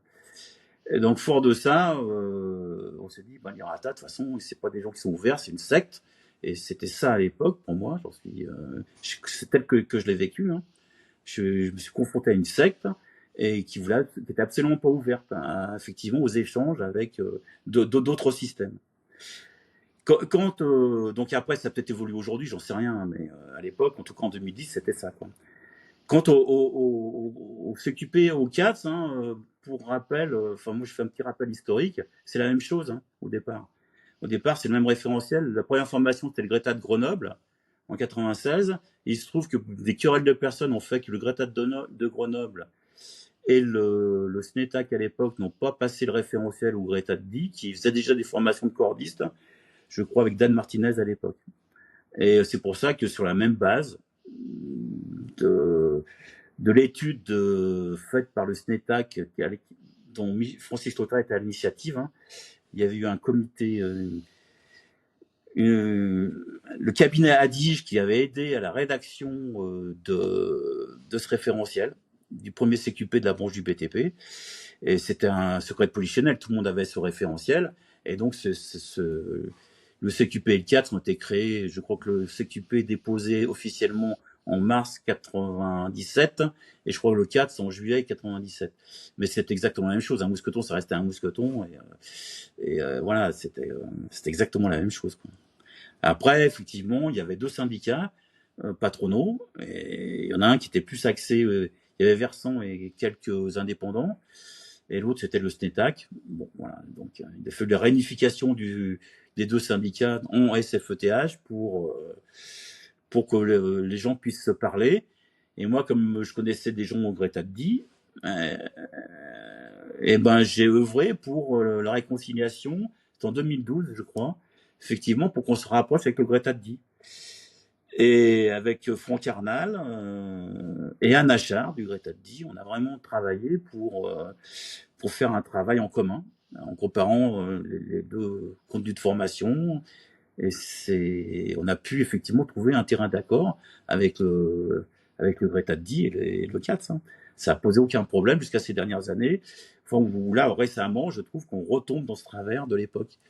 Et donc, fort de ça, on s'est dit, l'IRATA, de toute façon, c'est pas des gens qui sont ouverts, c'est une secte. Et c'était ça à l'époque, pour moi, c'est tel que je l'ai vécu, hein. Je me suis confronté à une secte et qui était absolument pas ouverte, hein, effectivement, aux échanges avec d'autres systèmes. Donc après, ça a peut-être évolué aujourd'hui, j'en sais rien, hein, mais à l'époque, en tout cas en 2010, c'était ça, quoi. Quant au CQP, au CATS, hein, pour rappel, moi je fais un petit rappel historique, c'est la même chose, hein, au départ. Au départ, c'est le même référentiel. La première formation, c'était le Greta de Grenoble, en 96. Et il se trouve que des querelles de personnes ont fait que le Greta de Grenoble et le SNETAC à l'époque n'ont pas passé le référentiel au Greta de Die, qui faisait déjà des formations de cordistes, je crois avec Dan Martinez à l'époque. Et c'est pour ça que sur la même base de l'étude faite par le SNETAC, dont Francis Total était à l'initiative, hein, il y avait eu un comité, le cabinet Adige qui avait aidé à la rédaction de ce référentiel, du premier CQP de la branche du BTP. Et c'était un secret de polichinelle, tout le monde avait ce référentiel. Et donc, le CQP et le 4 ont été créés, je crois que le CQP est déposé officiellement en mars 97, et je crois que le 4 c'est en juillet 97. Mais c'est exactement la même chose. Un mousqueton, ça restait un mousqueton, et voilà, c'était exactement la même chose, quoi. Après, effectivement, il y avait deux syndicats patronaux, et il y en a un qui était plus axé, il y avait Versant et quelques indépendants, et l'autre c'était le SNETAC. Bon, voilà, donc il a fallu la réunification des deux syndicats en SFETH pour que les gens puissent se parler. Et moi, comme je connaissais des gens au Greta de Die, j'ai œuvré pour la réconciliation. C'était en 2012, je crois, effectivement, pour qu'on se rapproche avec le Greta de Die. Et avec Franck Arnal et Anne Achard du Greta de Die, on a vraiment travaillé pour faire un travail en commun, en comparant les deux contenus de formation. Et on a pu effectivement trouver un terrain d'accord avec le Greta de Die et le CATS, hein. Ça a posé aucun problème jusqu'à ces dernières années. Enfin, là, récemment, je trouve qu'on retombe dans ce travers de l'époque.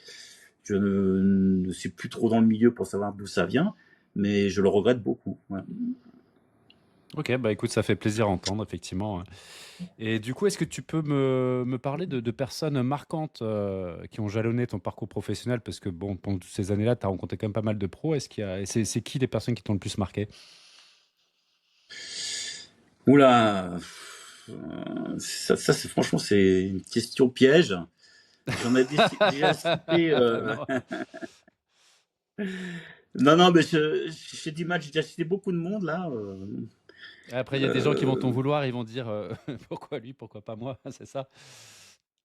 Je ne suis plus trop dans le milieu pour savoir d'où ça vient, mais je le regrette beaucoup. Voilà. Ok, bah écoute, ça fait plaisir à entendre, effectivement. Et du coup, est-ce que tu peux me parler de personnes marquantes qui ont jalonné ton parcours professionnel? Parce que bon, pendant toutes ces années-là, tu as rencontré quand même pas mal de pros. C'est qui les personnes qui t'ont le plus marqué? Oula, franchement, c'est une question piège. J'en ai déjà cité. Non. Non, mais j'ai du mal, j'ai déjà cité beaucoup de monde là. Après, il y a des gens qui vont t'en vouloir, ils vont dire pourquoi lui, pourquoi pas moi, c'est ça?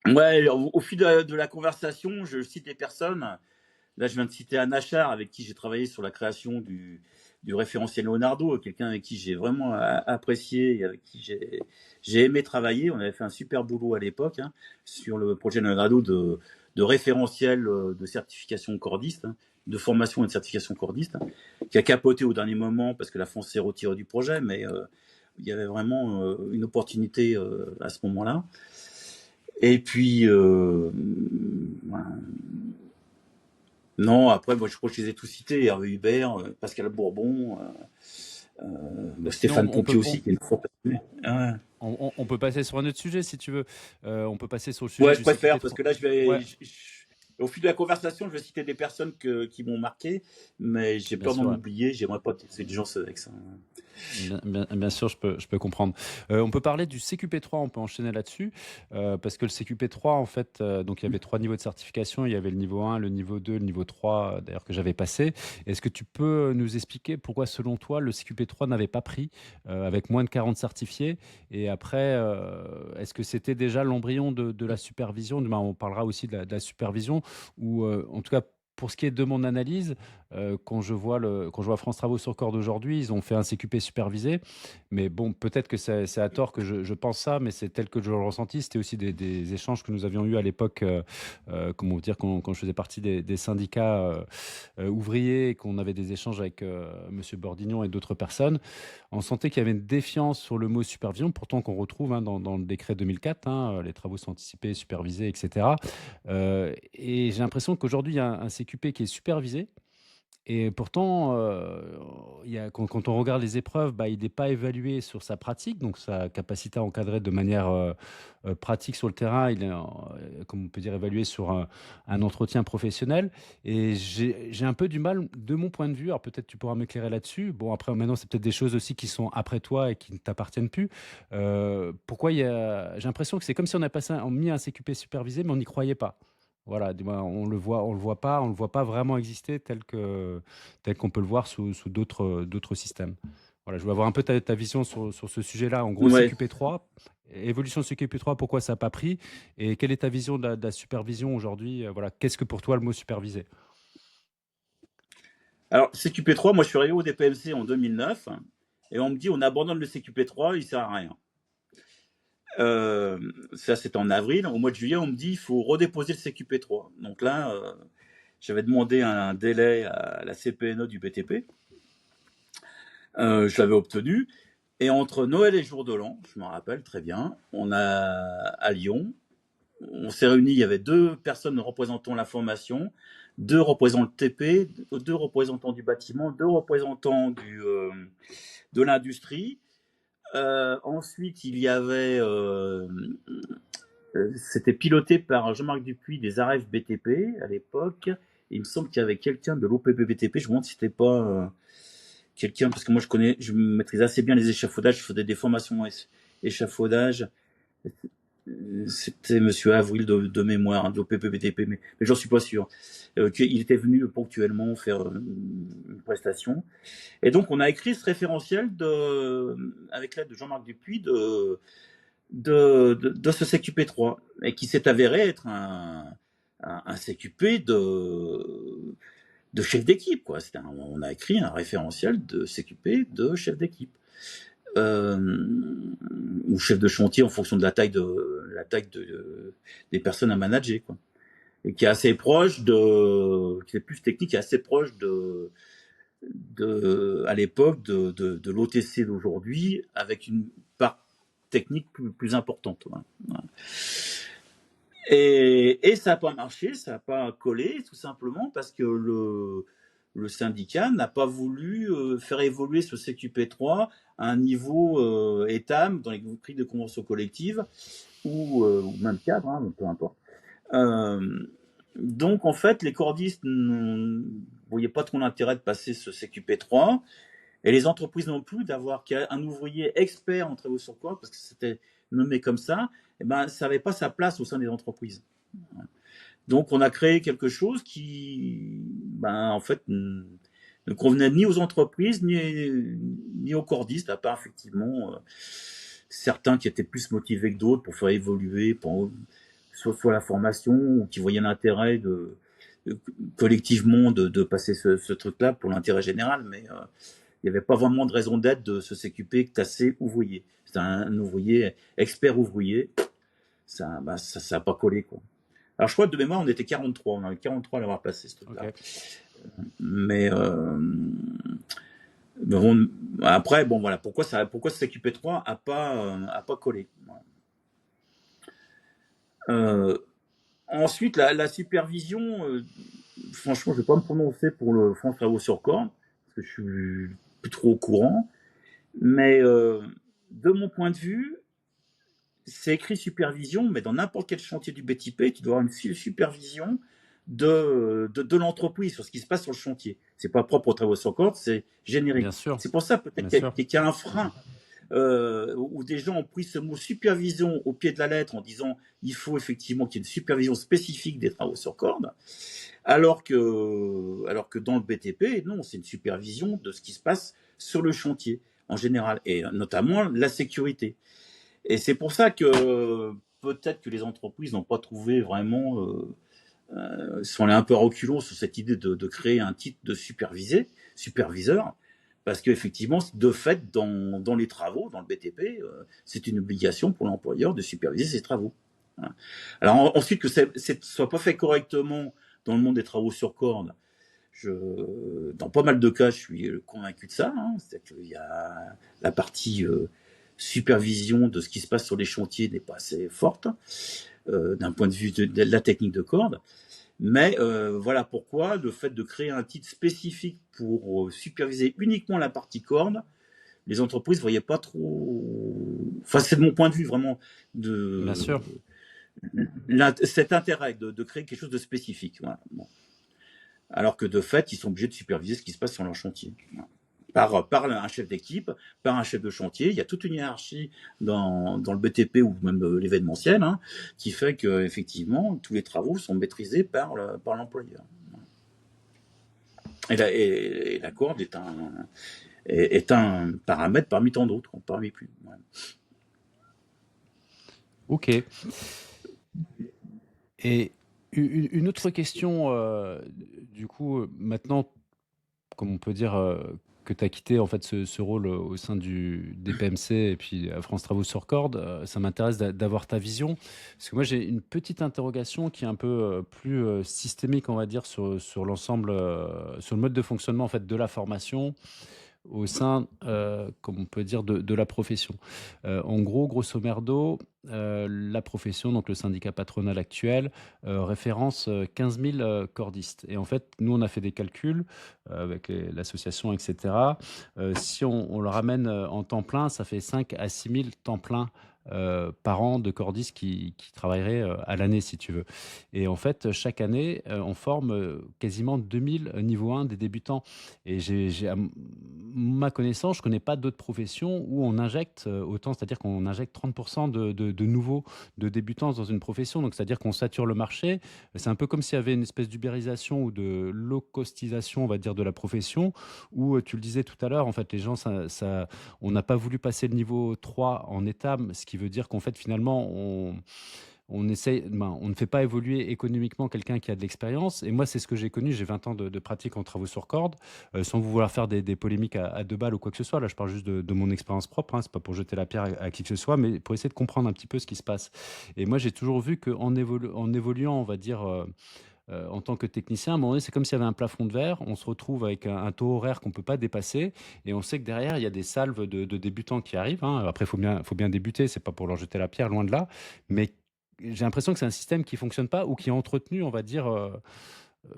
Ouais, au fil de la conversation, je cite des personnes. Là, je viens de citer Anne Achard, avec qui j'ai travaillé sur la création du référentiel Leonardo, quelqu'un avec qui j'ai vraiment apprécié et avec qui j'ai aimé travailler. On avait fait un super boulot à l'époque, hein, sur le projet Leonardo de référentiel de certification cordiste, hein, de formation et de certification cordiste, hein, qui a capoté au dernier moment parce que la France s'est retirée du projet, mais il y avait vraiment une opportunité à ce moment-là. Et puis, non, après, moi, je crois que je les ai tous cités. Hervé Hubert, Pascal Bourbon, Bah, sinon, Stéphane Pompier aussi, qui est une fois passionné. Ah on peut passer sur un autre sujet si tu veux. On peut passer sur le ouais. sujet Ouais, je du préfère, CQP parce 3. que là, Ouais, au fil de la conversation, je vais citer des personnes qui m'ont marqué, mais j'ai bien peur d'en sûr. Ouais. oublier. J'aimerais pas que ces gens se vexent, hein. Bien sûr, je peux comprendre. On peut parler du CQP3, on peut enchaîner là-dessus, parce que le CQP3, en fait, donc il y avait 3 niveaux de certification. Il y avait le niveau 1, le niveau 2, le niveau 3, d'ailleurs, que j'avais passé. Est-ce que tu peux nous expliquer pourquoi, selon toi, le CQP3 n'avait pas pris, avec moins de 40 certifiés? Et après, est-ce que c'était déjà l'embryon de la supervision? Ben, on parlera aussi de la supervision, ou en tout cas, pour ce qui est de mon analyse, quand je vois France Travaux sur Corde aujourd'hui, ils ont fait un CQP supervisé. Mais bon, peut-être que c'est à tort que je pense ça, mais c'est tel que je le ressentis. C'était aussi des échanges que nous avions eus à l'époque, comment dire, quand je faisais partie des syndicats ouvriers et qu'on avait des échanges avec Monsieur Bordignon et d'autres personnes. On sentait qu'il y avait une défiance sur le mot supervision, pourtant qu'on retrouve, hein, dans le décret 2004, hein, les travaux sont anticipés, supervisés, etc. Et j'ai l'impression qu'aujourd'hui, il y a un CQP qui est supervisé, et pourtant, il y a quand on regarde les épreuves, bah, il n'est pas évalué sur sa pratique, donc sa capacité à encadrer de manière, pratique sur le terrain. Il est comme on peut dire, évalué sur un entretien professionnel, et j'ai un peu du mal, de mon point de vue, alors peut-être tu pourras m'éclairer là-dessus. Bon, après maintenant, c'est peut-être des choses aussi qui sont après toi et qui ne t'appartiennent plus. Pourquoi j'ai l'impression que c'est comme si on mis un CQP supervisé, mais on n'y croyait pas. Voilà, du moins, on le voit pas vraiment exister tel qu'on peut le voir sous d'autres systèmes. Voilà, je veux avoir un peu ta vision sur ce sujet-là. En gros, Ouais. CQP3, évolution de CQP3, pourquoi ça n'a pas pris? Et quelle est ta vision de la supervision aujourd'hui? Voilà, qu'est-ce que pour toi le mot supervisé? Alors, CQP3, moi je suis arrivé au DPMC en 2009 et on me dit on abandonne le CQP3, il sert à rien. Ça, c'était en avril. Au mois de juillet, on me dit il faut redéposer le CQP3. Donc là, j'avais demandé un délai à la CPNE du BTP. Je l'avais obtenu. Et entre Noël et jour de l'an, je me rappelle très bien, on a à Lyon, on s'est réunis, il y avait 2 personnes représentant la formation, 2 représentants le TP, 2 représentants du bâtiment, 2 représentants de l'industrie. Ensuite, il y avait, c'était piloté par Jean-Marc Dupuis des AREF BTP à l'époque. Il me semble qu'il y avait quelqu'un de l'OPP BTP. Je me demande si c'était pas quelqu'un, parce que moi je maîtrise assez bien les échafaudages. Je faisais des formations échafaudage. C'était Monsieur Avril de mémoire, hein, de l'OPP BTP, mais j'en suis pas sûr. Qu'il était venu ponctuellement faire une prestation. Et donc on a écrit ce référentiel avec l'aide de Jean-Marc Dupuis de ce CQP3, et qui s'est avéré être un CQP de chef d'équipe, quoi. On a écrit un référentiel de CQP de chef d'équipe, ou chef de chantier en fonction de des personnes à manager, quoi. Et qui est assez proche qui est plus technique, qui est assez proche à l'époque de l'OTC d'aujourd'hui, avec une part technique plus importante. Voilà. Et ça n'a pas marché, ça n'a pas collé, tout simplement parce que le syndicat n'a pas voulu faire évoluer ce CQP3 à un niveau ETAM dans les prix de convention collective, ou même cadre, hein, peu importe. Donc en fait, les cordistes ne voyaient pas trop l'intérêt de passer ce CQP3, et les entreprises non plus, d'avoir un ouvrier expert en travaux sur corde, parce que c'était nommé comme ça, et ben, ça n'avait pas sa place au sein des entreprises. Donc on a créé quelque chose qui, ben, en fait, ne convenait ni aux entreprises, ni aux cordistes, à part effectivement certains qui étaient plus motivés que d'autres pour faire évoluer, soit la formation, ou qui voyaient l'intérêt collectivement de passer ce truc-là pour l'intérêt général, mais il n'y avait pas vraiment de raison d'être de ce CQP classé ouvrier. C'était un ouvrier, expert ouvrier. Ça n'a pas collé, quoi. Alors, je crois que de mémoire, on était 43. On avait 43 à l'avoir passé, ce truc-là. Ok. Mais bon, après, bon, voilà. Pourquoi ce CQP3 a pas collé. Ensuite, la supervision, franchement, je ne vais pas me prononcer pour le France Travaux sur Corde, parce que je suis plus trop au courant. Mais de mon point de vue, c'est écrit supervision, mais dans n'importe quel chantier du BTP, tu dois avoir une supervision de l'entreprise sur ce qui se passe sur le chantier. C'est pas propre aux travaux sur corde, c'est générique. Bien sûr, C'est pour ça peut-être bien sûr. qu'il y a un frein où des gens ont pris ce mot supervision au pied de la lettre en disant il faut effectivement qu'il y ait une supervision spécifique des travaux sur corde, alors que dans le BTP, non, c'est une supervision de ce qui se passe sur le chantier en général, et notamment la sécurité. Et c'est pour ça que peut-être que les entreprises n'ont pas trouvé vraiment, sont allées un peu à reculons sur cette idée de créer un titre de superviseur, parce qu'effectivement, de fait, dans les travaux, dans le BTP, c'est une obligation pour l'employeur de superviser ses travaux. Voilà. Alors ensuite, que ça soit pas fait correctement dans le monde des travaux sur corde, dans pas mal de cas, je suis convaincu de ça. C'est-à-dire qu'il y a la partie supervision de ce qui se passe sur les chantiers n'est pas assez forte d'un point de vue de la technique de corde. Mais voilà pourquoi le fait de créer un titre spécifique pour superviser uniquement la partie corde, les entreprises ne voyaient pas trop. Enfin, c'est de mon point de vue vraiment Bien sûr. cet intérêt de créer quelque chose de spécifique. Voilà. Bon. Alors que de fait, ils sont obligés de superviser ce qui se passe sur leur chantier. Voilà. Par un chef d'équipe, par un chef de chantier. Il y a toute une hiérarchie dans le BTP ou même l'événementiel qui fait que effectivement tous les travaux sont maîtrisés par l'employeur. Et la corde est un paramètre parmi tant d'autres, parmi plus. Ouais. Ok. Et une autre question, du coup, maintenant, comme on peut dire que tu as quitté en fait ce rôle au sein des PMC et puis à France Travaux sur Corde, ça m'intéresse d'avoir ta vision. Parce que moi, j'ai une petite interrogation qui est un peu plus systémique, on va dire, sur l'ensemble, sur le mode de fonctionnement en fait, de la formation au sein, comme on peut dire, de la profession. En gros, grosso merdo, la profession, donc le syndicat patronal actuel, référence 15 000 cordistes. Et en fait, nous, on a fait des calculs avec l'association, etc. Si on le ramène en temps plein, ça fait 5 à 6 000 temps plein par an de cordistes qui travailleraient à l'année, si tu veux. Et en fait, chaque année, on forme quasiment 2000 niveau 1 des débutants. Et à ma connaissance, je ne connais pas d'autres professions où on injecte autant, c'est-à-dire qu'on injecte 30% de nouveaux, de débutants dans une profession. Donc, c'est-à-dire qu'on sature le marché. C'est un peu comme s'il y avait une espèce d'ubérisation ou de low-costisation, on va dire, de la profession, où tu le disais tout à l'heure, en fait, les gens, on n'a pas voulu passer le niveau 3 en étam, ce qui veut dire qu'en fait, finalement, on ne fait pas évoluer économiquement quelqu'un qui a de l'expérience. Et moi, c'est ce que j'ai connu. J'ai 20 ans de pratique en travaux sur corde, sans vouloir faire des polémiques à deux balles ou quoi que ce soit. Là, je parle juste de mon expérience propre. C'est pas pour jeter la pierre à qui que ce soit, mais pour essayer de comprendre un petit peu ce qui se passe. Et moi, j'ai toujours vu qu'en en évoluant, on va dire, en tant que technicien, à un moment donné, c'est comme s'il y avait un plafond de verre. On se retrouve avec un taux horaire qu'on ne peut pas dépasser. Et on sait que derrière, il y a des salves de débutants qui arrivent. Après, faut bien débuter. C'est pas pour leur jeter la pierre, loin de là. Mais j'ai l'impression que c'est un système qui fonctionne pas ou qui est entretenu, on va dire,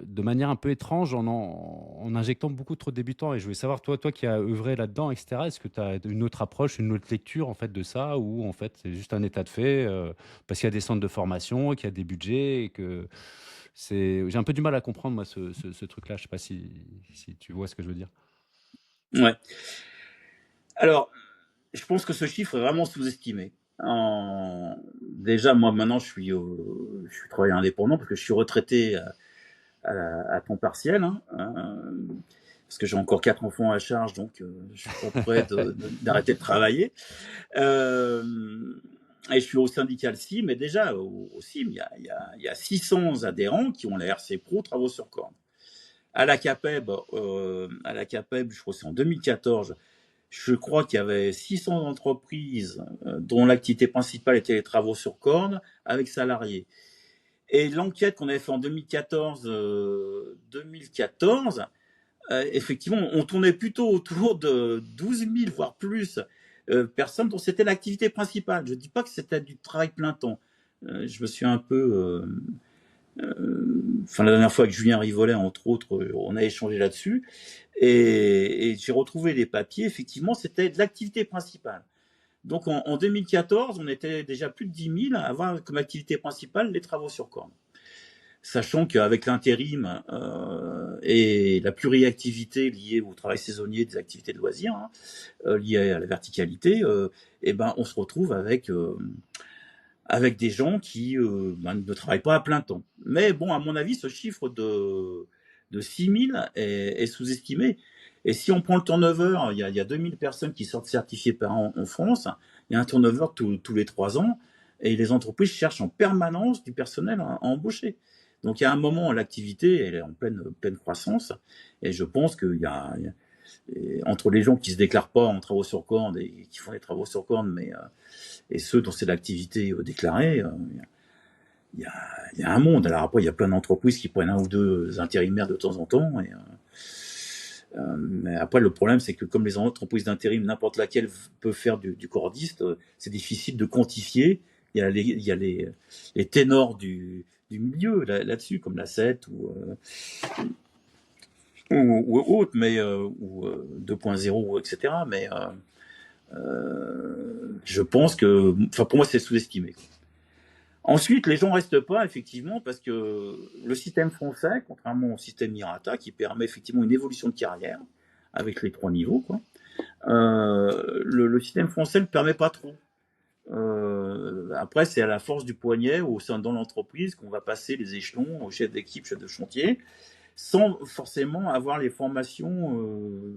de manière un peu étrange en injectant beaucoup trop de débutants. Et je voulais savoir, toi qui as œuvré là-dedans, etc., est-ce que tu as une autre approche, une autre lecture en fait de ça, ou en fait c'est juste un état de fait parce qu'il y a des centres de formation, qu'il y a des budgets et que j'ai un peu du mal à comprendre moi ce truc-là. Je sais pas si tu vois ce que je veux dire. Ouais. Alors, je pense que ce chiffre est vraiment sous-estimé. Déjà, moi, maintenant, je suis travailleur indépendant parce que je suis retraité à temps partiel, parce que j'ai encore 4 enfants à charge, donc je suis pas prêt d'arrêter de travailler. Et je suis au syndicat CIM, mais déjà, au CIM, il y a 600 adhérents qui ont la RC Pro Travaux sur Corde. À la CAPEB, je crois que c'est en 2014, je crois qu'il y avait 600 entreprises dont l'activité principale était les travaux sur corde avec salariés. Et l'enquête qu'on avait fait en 2014, effectivement, on tournait plutôt autour de 12 000, voire plus, personnes dont c'était l'activité principale. Je ne dis pas que c'était du travail plein temps. Je me suis un peu... la dernière fois avec Julien Rivolet, entre autres, on a échangé là-dessus. Et j'ai retrouvé les papiers. Effectivement, c'était de l'activité principale. Donc en 2014, on était déjà plus de 10 000 à avoir comme activité principale les travaux sur corde. sachant qu'avec l'intérim et la pluriactivité liée au travail saisonnier des activités de loisirs, hein, liées à la verticalité, et ben on se retrouve avec des gens qui ne travaillent pas à plein temps. Mais bon, à mon avis, ce chiffre de 6000 est sous-estimé. Et si on prend le turnover, il y a 2000 personnes qui sortent certifiées par an en France, il y a un turnover tous les 3 ans, et les entreprises cherchent en permanence du personnel à embaucher. Donc il y a un moment, l'activité elle est en pleine croissance, et je pense qu'il y a, entre les gens qui se déclarent pas en travaux sur cordes et qui font des travaux sur cordes, et ceux dont c'est l'activité déclarée, il y, a, il y a un monde. Alors après, il y a plein d'entreprises qui prennent un ou deux intérimaires de temps en temps. Mais après, le problème, c'est que comme les entreprises d'intérim, n'importe laquelle peut faire du cordiste, c'est difficile de quantifier. Il y a les ténors du milieu là-dessus, comme la 7 ou autre, mais ou 2.0, etc. Mais je pense que, enfin, pour moi, c'est sous-estimé. Ensuite, les gens restent pas, effectivement, parce que le système français, contrairement au système Mirata, qui permet effectivement une évolution de carrière avec les 3 niveaux, quoi, le système français ne le permet pas trop. Après, c'est à la force du poignet au sein dans l'entreprise qu'on va passer les échelons au chef d'équipe, chef de chantier, sans forcément avoir les formations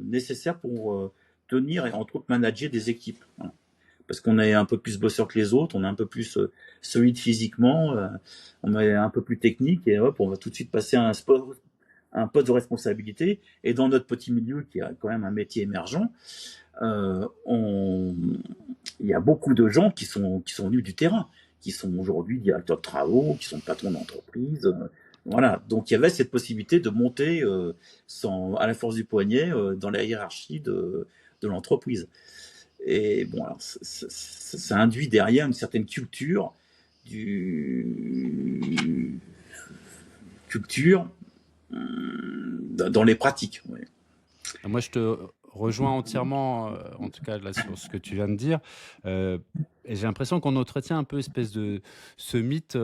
nécessaires pour tenir et entre autres manager des équipes. Voilà. Parce qu'on est un peu plus bosseur que les autres, on est un peu plus solide physiquement, on est un peu plus technique, et hop, on va tout de suite passer à un poste de responsabilité. Et dans notre petit milieu, qui a quand même un métier émergent, il y a beaucoup de gens qui sont venus du terrain, qui sont aujourd'hui directeurs de travaux, qui sont patrons d'entreprise. Voilà, donc il y avait cette possibilité de monter à la force du poignet dans la hiérarchie de l'entreprise. Et bon, alors, ça induit derrière une certaine culture dans les pratiques. Ouais. Moi, je te rejoins entièrement, en tout cas là, sur ce que tu viens de dire. Et j'ai l'impression qu'on entretient un peu espèce de ce mythe,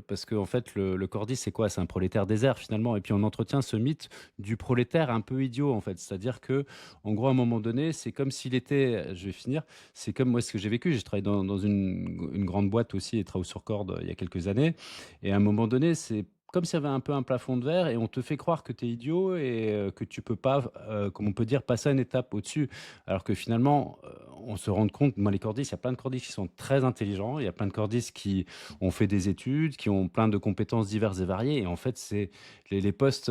parce qu'en fait, le cordiste, c'est quoi? C'est un prolétaire désert finalement. Et puis on entretient ce mythe du prolétaire un peu idiot, en fait. C'est-à-dire que, en gros, à un moment donné, c'est comme s'il était, je vais finir, c'est comme moi ce que j'ai vécu. J'ai travaillé dans une grande boîte aussi, et travaux sur corde, il y a quelques années. Et à un moment donné, c'est comme s'il y avait un peu un plafond de verre et on te fait croire que tu es idiot et que tu peux pas, comme on peut dire, passer une étape au-dessus. Alors que finalement, on se rend compte, moi les cordistes, il y a plein de cordistes qui sont très intelligents, il y a plein de cordistes qui ont fait des études, qui ont plein de compétences diverses et variées. Et en fait, c'est les postes,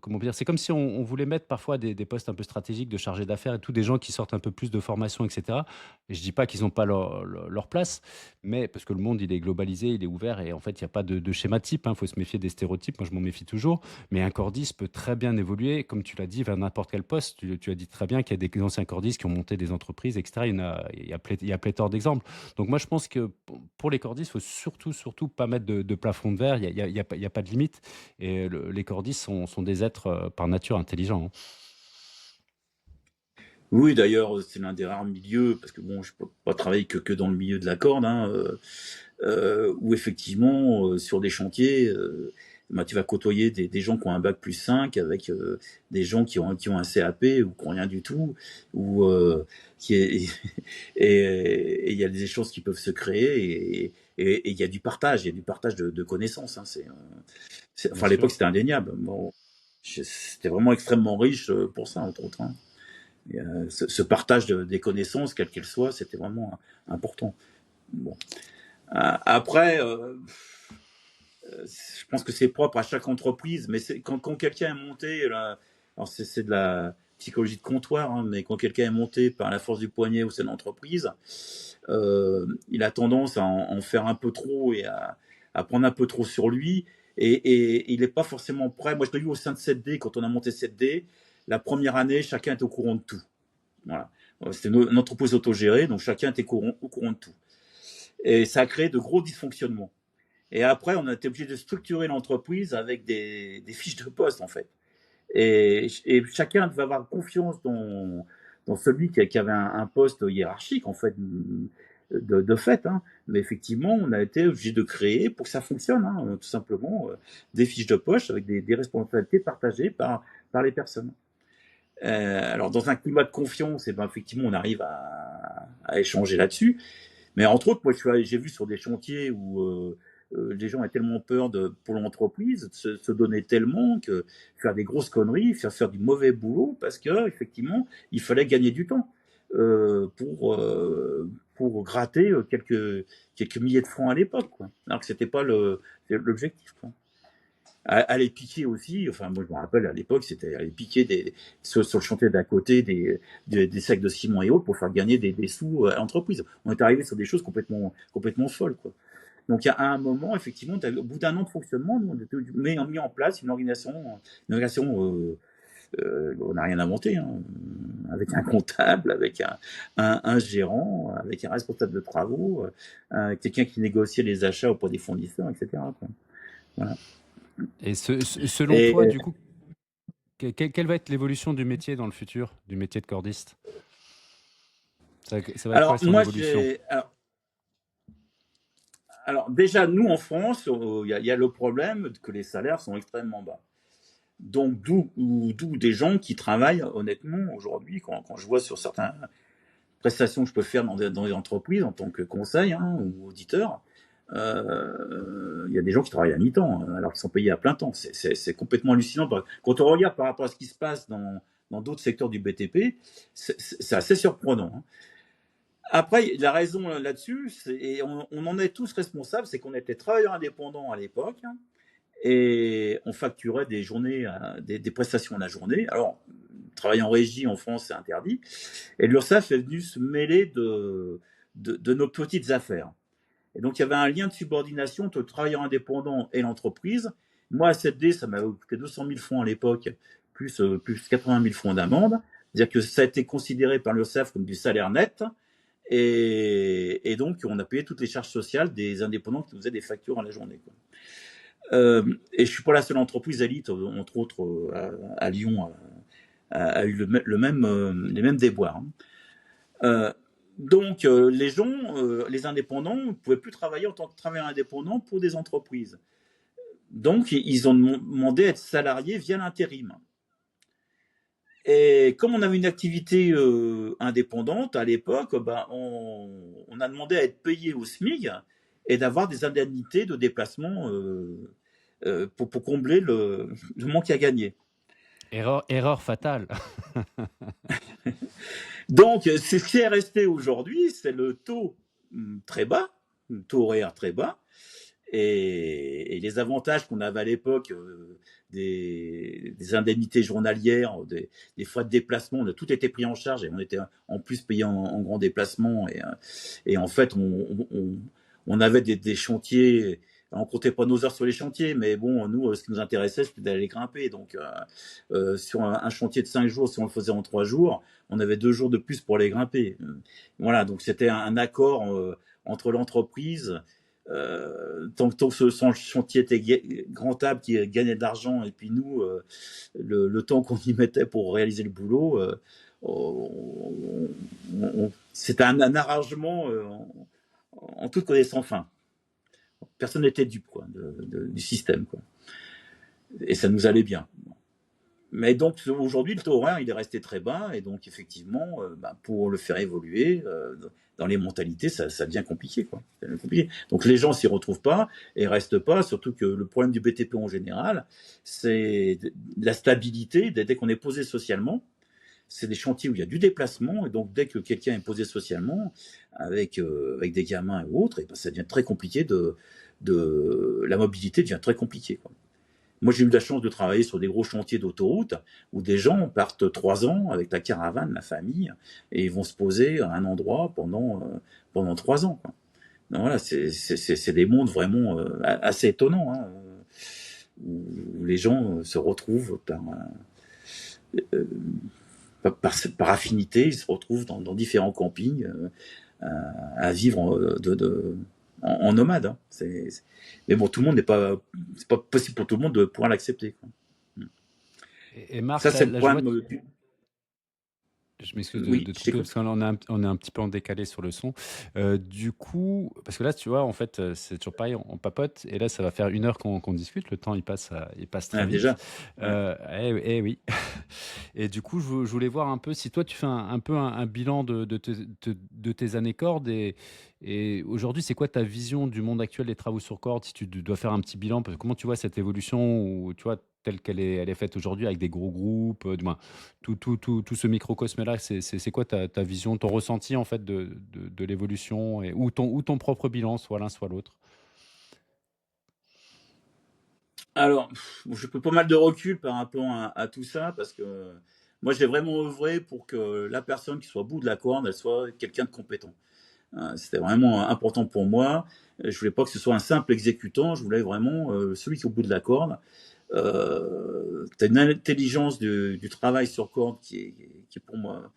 comment dire, c'est comme si on voulait mettre parfois des postes un peu stratégiques de chargé d'affaires et tout, des gens qui sortent un peu plus de formation, etc. Et je dis pas qu'ils n'ont pas leur place, mais parce que le monde, il est globalisé, il est ouvert et en fait, il n'y a pas de schéma type. Il faut se méfier des stéréotypes. Moi, je m'en méfie toujours. Mais un cordiste peut très bien évoluer, comme tu l'as dit, vers n'importe quel poste. Tu as dit très bien qu'il y a des anciens cordistes qui ont monté des entreprises, etc. Il y a pléthore d'exemples. Donc, moi, je pense que pour les cordistes, il faut surtout pas mettre de plafond de verre. Il y a pas de limite. Et les cordistes sont des êtres par nature intelligents, hein. Oui, d'ailleurs, c'est l'un des rares milieux, parce que bon, je peux pas travailler que dans le milieu de la corde, hein, où effectivement, sur des chantiers, bah, tu vas côtoyer des gens qui ont un bac plus 5 avec des gens qui ont un CAP ou qui ont rien du tout, ou qui est, et il y a des échanges qui peuvent se créer, et il y a du partage, il y a du partage de connaissances. Hein, Bien enfin, à l'époque, sûr. c'était indéniable. Bon, c'était vraiment extrêmement riche pour ça, entre autres. Hein. Et, ce partage des connaissances, quelles qu'elles soient, c'était vraiment important. Bon. Après, je pense que c'est propre à chaque entreprise, mais quand quelqu'un est monté, là, alors c'est de la psychologie de comptoir, hein, mais quand quelqu'un est monté par la force du poignet au sein de l'entreprise, il a tendance à en faire un peu trop et à prendre un peu trop sur lui, et il n'est pas forcément prêt. Moi, je l'ai eu au sein de 7D, quand on a monté 7D, la première année, chacun est au courant de tout. Voilà. C'était une entreprise autogérée, donc chacun était au courant de tout. Et ça a créé de gros dysfonctionnements. Et après, on a été obligé de structurer l'entreprise avec des fiches de poste, en fait. Et chacun devait avoir confiance dans celui qui avait un poste hiérarchique, en fait. de fait, hein. Mais effectivement, on a été obligé de créer pour que ça fonctionne, hein, tout simplement, des fiches de poche avec des responsabilités partagées par les personnes. Alors, dans un climat de confiance, ben, effectivement, on arrive à échanger là-dessus. Mais entre autres, moi, j'ai vu sur des chantiers où les gens avaient tellement peur pour l'entreprise, de se donner tellement que faire des grosses conneries, faire du mauvais boulot, parce que effectivement, il fallait gagner du temps euh, pour euh, pour gratter quelques milliers de francs à l'époque, quoi. Alors que c'était pas l'objectif, quoi. Aller piquer aussi, enfin moi je me rappelle à l'époque, c'était aller piquer sur le chantier d'à côté des sacs de ciment et autres pour faire gagner des sous à l'entreprise. On est arrivé sur des choses complètement folles, quoi. Donc à un moment, effectivement, au bout d'un an de fonctionnement, nous, on a mis en place une organisation, on n'a rien inventé, hein, avec un comptable, avec un gérant, avec un responsable de travaux, quelqu'un qui négociait les achats auprès des fournisseurs, etc., quoi. Voilà. Et selon Et toi, du coup, quelle va être l'évolution du métier dans le futur, du métier de cordiste? Ça va être quoi alors son moi, évolution? alors déjà, nous en France, il y a le problème que les salaires sont extrêmement bas. Donc d'où des gens qui travaillent honnêtement aujourd'hui, quand je vois sur certaines prestations que je peux faire dans des entreprises en tant que conseil, hein, ou auditeur, il y a des gens qui travaillent à mi-temps, alors qu'ils sont payés à plein temps. C'est complètement hallucinant. Quand on regarde par rapport à ce qui se passe dans d'autres secteurs du BTP, c'est assez surprenant, hein. Après, la raison là-dessus, et on en est tous responsables, c'est qu'on était travailleurs indépendants à l'époque, hein, et on facturait des journées, des prestations à la journée. Alors, travailler en régie en France, c'est interdit. Et l'URSSAF est venu se mêler de nos petites affaires. Et donc, il y avait un lien de subordination entre le travailleur indépendant et l'entreprise. Moi, à 7D, ça m'avait coûté 200 000 francs à l'époque, plus 80 000 francs d'amende. C'est-à-dire que ça a été considéré par l'URSSAF comme du salaire net. Et donc, on a payé toutes les charges sociales des indépendants qui nous faisaient des factures à la journée, quoi. Et je suis pas la seule entreprise Elite, entre autres à Lyon, a eu les mêmes déboires, hein. Euh, donc, les gens, les indépendants, ne pouvaient plus travailler en tant que travailleurs indépendants pour des entreprises. Donc, ils ont demandé à être salariés via l'intérim. Et comme on avait une activité indépendante à l'époque, ben, on a demandé à être payé au SMIC et d'avoir des indemnités de déplacement pour combler le manque à gagner. Erreur fatale. Donc, ce qui est resté aujourd'hui, c'est le taux très bas, le taux horaire très bas, et les avantages qu'on avait à l'époque, des indemnités journalières, des frais de déplacement, on a tout été pris en charge et on était en plus payé en grand déplacement. Et en fait, on avait des chantiers. On comptait pas nos heures sur les chantiers, mais bon, nous, ce qui nous intéressait, c'était d'aller grimper. Donc, sur un chantier de 5 jours, si on le faisait en 3 jours, on avait 2 jours de plus pour aller grimper. Voilà, donc c'était un accord entre l'entreprise, tant que ce chantier était rentable, qui gagnait de l'argent, et puis nous, le temps qu'on y mettait pour réaliser le boulot, c'était un arrangement en toute connaissance. Enfin, personne n'était dupe, quoi, du système, quoi. Et ça nous allait bien. Mais donc aujourd'hui, le taux horaire, il est resté très bas, et donc effectivement, pour le faire évoluer dans les mentalités, ça devient compliqué, quoi. Ça devient compliqué. Donc les gens s'y retrouvent pas et restent pas, surtout que le problème du BTP en général, c'est la stabilité. Dès qu'on est posé socialement, c'est des chantiers où il y a du déplacement, et donc dès que quelqu'un est posé socialement, avec des gamins ou autres, et ben, ça devient très compliqué la mobilité devient très compliquée, quoi. Moi, j'ai eu la chance de travailler sur des gros chantiers d'autoroute où des gens partent 3 ans avec la caravane, la famille, et ils vont se poser à un endroit pendant 3 ans, quoi. Donc voilà, c'est des mondes vraiment assez étonnants, hein, où les gens se retrouvent euh, par affinité, ils se retrouvent dans différents campings à vivre en nomade, hein. Mais bon, tout le monde c'est pas possible pour tout le monde de pouvoir l'accepter, quoi. Et Marc, Ça, c'est le là, je vois, problème. Je m'excuse Oui, de te je couper parce t'écoute. on est un petit peu en décalé sur le son. Du coup, parce que là, tu vois, en fait, c'est toujours pareil, on papote et là, ça va faire 1 heure qu'on discute. Le temps, il passe très Ah, vite. déjà. Ouais. Eh oui. Et du coup, je voulais voir un peu si toi, tu fais un peu un bilan de tes années cordes et aujourd'hui, c'est quoi ta vision du monde actuel des travaux sur corde si tu dois faire un petit bilan, parce que comment tu vois cette évolution ou tu vois telle elle est faite aujourd'hui avec des gros groupes, du moins tout ce microcosme-là, c'est quoi ta vision, ton ressenti en fait de l'évolution ou ton propre bilan, soit l'un soit l'autre? Alors, j'ai pris pas mal de recul par rapport à tout ça parce que moi, j'ai vraiment œuvré pour que la personne qui soit au bout de la corde, elle soit quelqu'un de compétent. C'était vraiment important pour moi. Je voulais pas que ce soit un simple exécutant, je voulais vraiment celui qui est au bout de la corde. Tu as une intelligence du travail sur corde qui est pour moi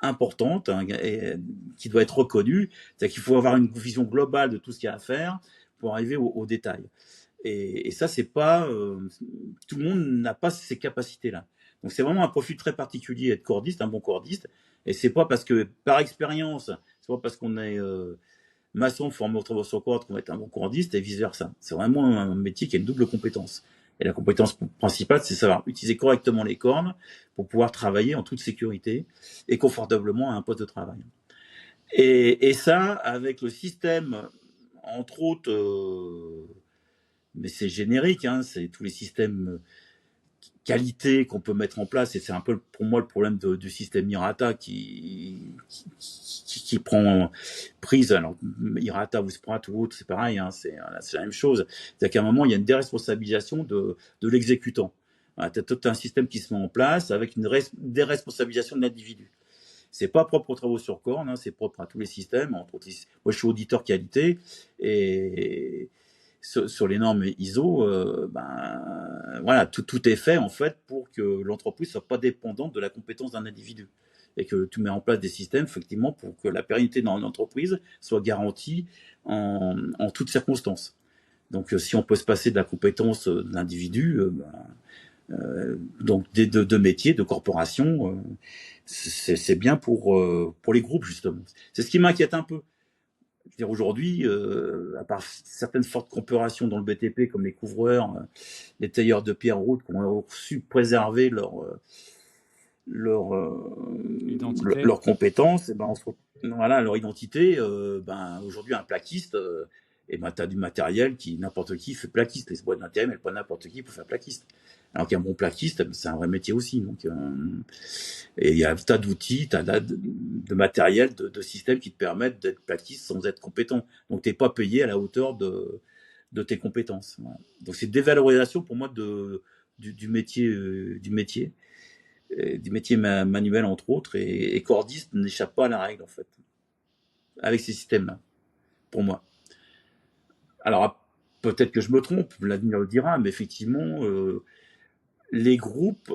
importante, hein, et qui doit être reconnue. C'est-à-dire qu'il faut avoir une vision globale de tout ce qu'il y a à faire pour arriver au détail. Et ça, c'est pas tout le monde n'a pas ces capacités-là. Donc c'est vraiment un profil très particulier être cordiste, un bon cordiste. Et c'est pas parce que par expérience, c'est pas parce qu'on est maçon formé au travaux sur corde qu'on va être un bon cordiste et vice versa. C'est vraiment un métier qui a une double compétence. Et la compétence principale, c'est savoir utiliser correctement les cordes pour pouvoir travailler en toute sécurité et confortablement à un poste de travail. Et ça, avec le système, entre autres, mais c'est générique, hein, c'est tous les systèmes qualité qu'on peut mettre en place, et c'est un peu pour moi le problème du système Irata qui prend prise. Alors Irata ou Sprat ou autre, c'est pareil, hein, c'est la même chose. C'est-à-dire qu'à un moment, il y a une déresponsabilisation de l'exécutant. Voilà, tu as tout un système qui se met en place avec une déresponsabilisation de l'individu. C'est pas propre aux travaux sur corne, hein, c'est propre à tous les systèmes. Entre autres, moi, je suis auditeur qualité et sur les normes ISO, ben voilà, tout est fait en fait pour que l'entreprise soit pas dépendante de la compétence d'un individu et que tu mets en place des systèmes effectivement pour que la pérennité dans l'entreprise soit garantie en toutes circonstances. Donc, si on peut se passer de la compétence de l'individu, donc de métiers, de corporations, c'est bien pour les groupes justement. C'est ce qui m'inquiète un peu. Je veux dire, aujourd'hui, à part certaines fortes corporations dans le BTP, comme les couvreurs, les tailleurs de pierre route, qui ont su préserver Identité? leurs compétences, et ben voilà, leur identité. Ben, aujourd'hui, un plaquiste, et ben, tu as du matériel n'importe qui fait plaquiste. Les boîtes d'intérim, mais pas n'importe qui peut faire plaquiste. Alors qu'un bon plaquiste, c'est un vrai métier aussi. Donc, et il y a un tas d'outils, tas de matériel, de systèmes qui te permettent d'être plaquiste sans être compétent. Donc, t'es pas payé à la hauteur de tes compétences. Voilà. Donc, c'est une dévalorisation pour moi du métier, du métier manuel entre autres, et cordiste n'échappe pas à la règle en fait, avec ces systèmes-là, pour moi. Alors peut-être que je me trompe, l'avenir le dira, mais effectivement, les groupes,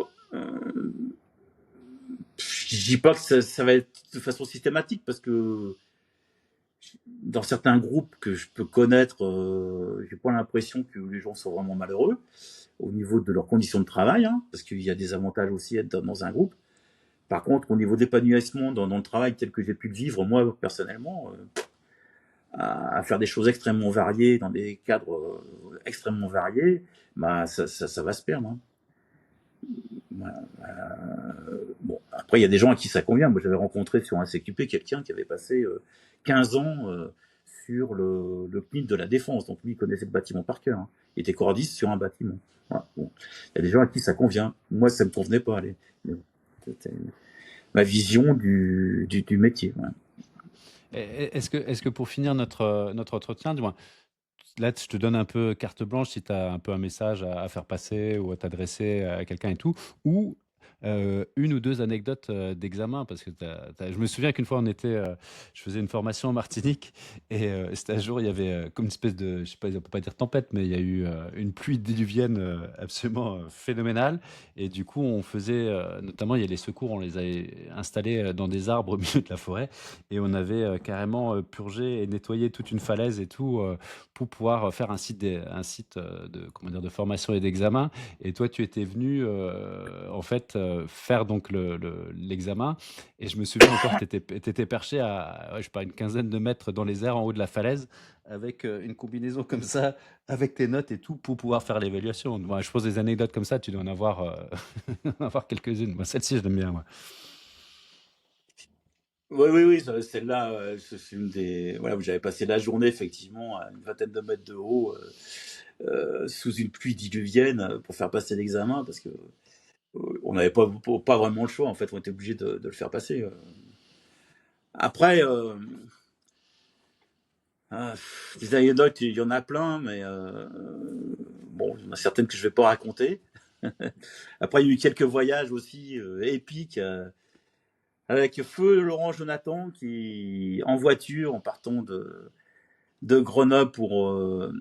je dis pas que ça va être de façon systématique, parce que dans certains groupes que je peux connaître, j'ai pas l'impression que les gens sont vraiment malheureux au niveau de leurs conditions de travail, hein, parce qu'il y a des avantages aussi à être dans un groupe. Par contre, au niveau d'épanouissement dans le travail tel que j'ai pu le vivre moi personnellement, à faire des choses extrêmement variées dans des cadres extrêmement variés, bah ça va se perdre. Hein. Voilà. Bon, après, il y a des gens à qui ça convient. Moi, j'avais rencontré sur un CQP quelqu'un qui avait passé 15 ans sur le CNIT de la Défense. Donc, lui, il connaissait le bâtiment par cœur. Hein. Il était cordiste sur un bâtiment. Voilà. Bon. Il y a des gens à qui ça convient. Moi, ça me convenait pas. Mais bon, c'était ma vision du métier. Voilà. Est-ce que pour finir notre entretien, du moins, là, je te donne un peu carte blanche si tu as un peu un message à faire passer ou à t'adresser à quelqu'un et tout, ou une ou deux anecdotes d'examen, parce que je me souviens qu'une fois, je faisais une formation en Martinique, et c'était un jour, il y avait comme une espèce de, je sais pas, on peut pas dire tempête, mais il y a eu une pluie diluvienne absolument phénoménale, et du coup, on faisait, notamment, il y a les secours, on les avait installés dans des arbres au milieu de la forêt, et on avait carrément purgé et nettoyé toute une falaise et tout, pour pouvoir faire un site de, comment dire, de formation et d'examen. Et toi, tu étais venu, en fait, faire donc l'examen. Et je me souviens encore, tu étais perché à, ouais, je sais pas, une quinzaine de mètres dans les airs en haut de la falaise avec une combinaison comme ça, avec tes notes et tout pour pouvoir faire l'évaluation. Moi, je pose des anecdotes comme ça, tu dois en avoir, en avoir quelques-unes. Moi, celle-ci, je l'aime bien. Moi. Oui, oui, oui, celle-là, c'est une des. Voilà, où j'avais passé la journée, effectivement, à une vingtaine de mètres de haut, sous une pluie diluvienne, pour faire passer l'examen, parce que on n'avait pas vraiment le choix, en fait, on était obligé de le faire passer. Après, des anecdotes, il y en a plein, mais bon, il y en a certaines que je vais pas raconter. Après, il y a eu quelques voyages aussi épiques avec Feu Laurent Jonathan qui, en voiture, en partant de Grenoble pour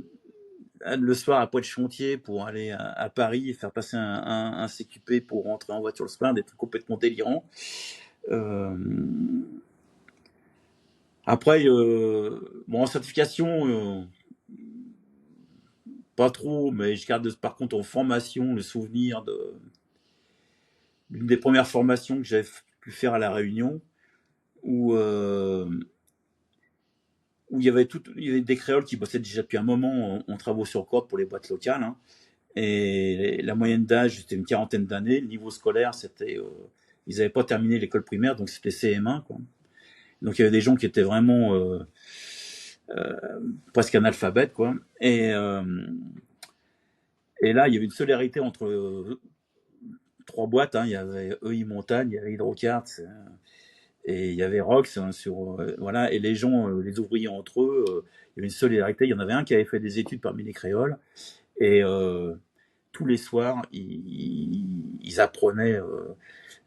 le soir à Pointe-Chantier pour aller à Paris et faire passer un CQP pour rentrer en voiture le soir, des trucs complètement délirants. Euh, Après, bon, en certification, pas trop, mais je garde par contre en formation le souvenir d'une des premières formations que j'avais pu faire à La Réunion, où, où il y avait des créoles qui bossaient déjà depuis un moment en travaux sur corde pour les boîtes locales. Hein. Et la moyenne d'âge, c'était une quarantaine d'années. Le niveau scolaire, c'était. Ils n'avaient pas terminé l'école primaire, donc c'était CM1. Quoi. Donc il y avait des gens qui étaient vraiment presque analphabètes. Quoi. Et là, il y avait une solidarité entre trois boîtes. Hein. Il y avait EI Montagne, il y avait Hydrocard, et il y avait Rox. Hein, voilà. Et les gens, les ouvriers entre eux, il y avait une solidarité. Il y en avait un qui avait fait des études parmi les créoles. Et tous les soirs, ils apprenaient.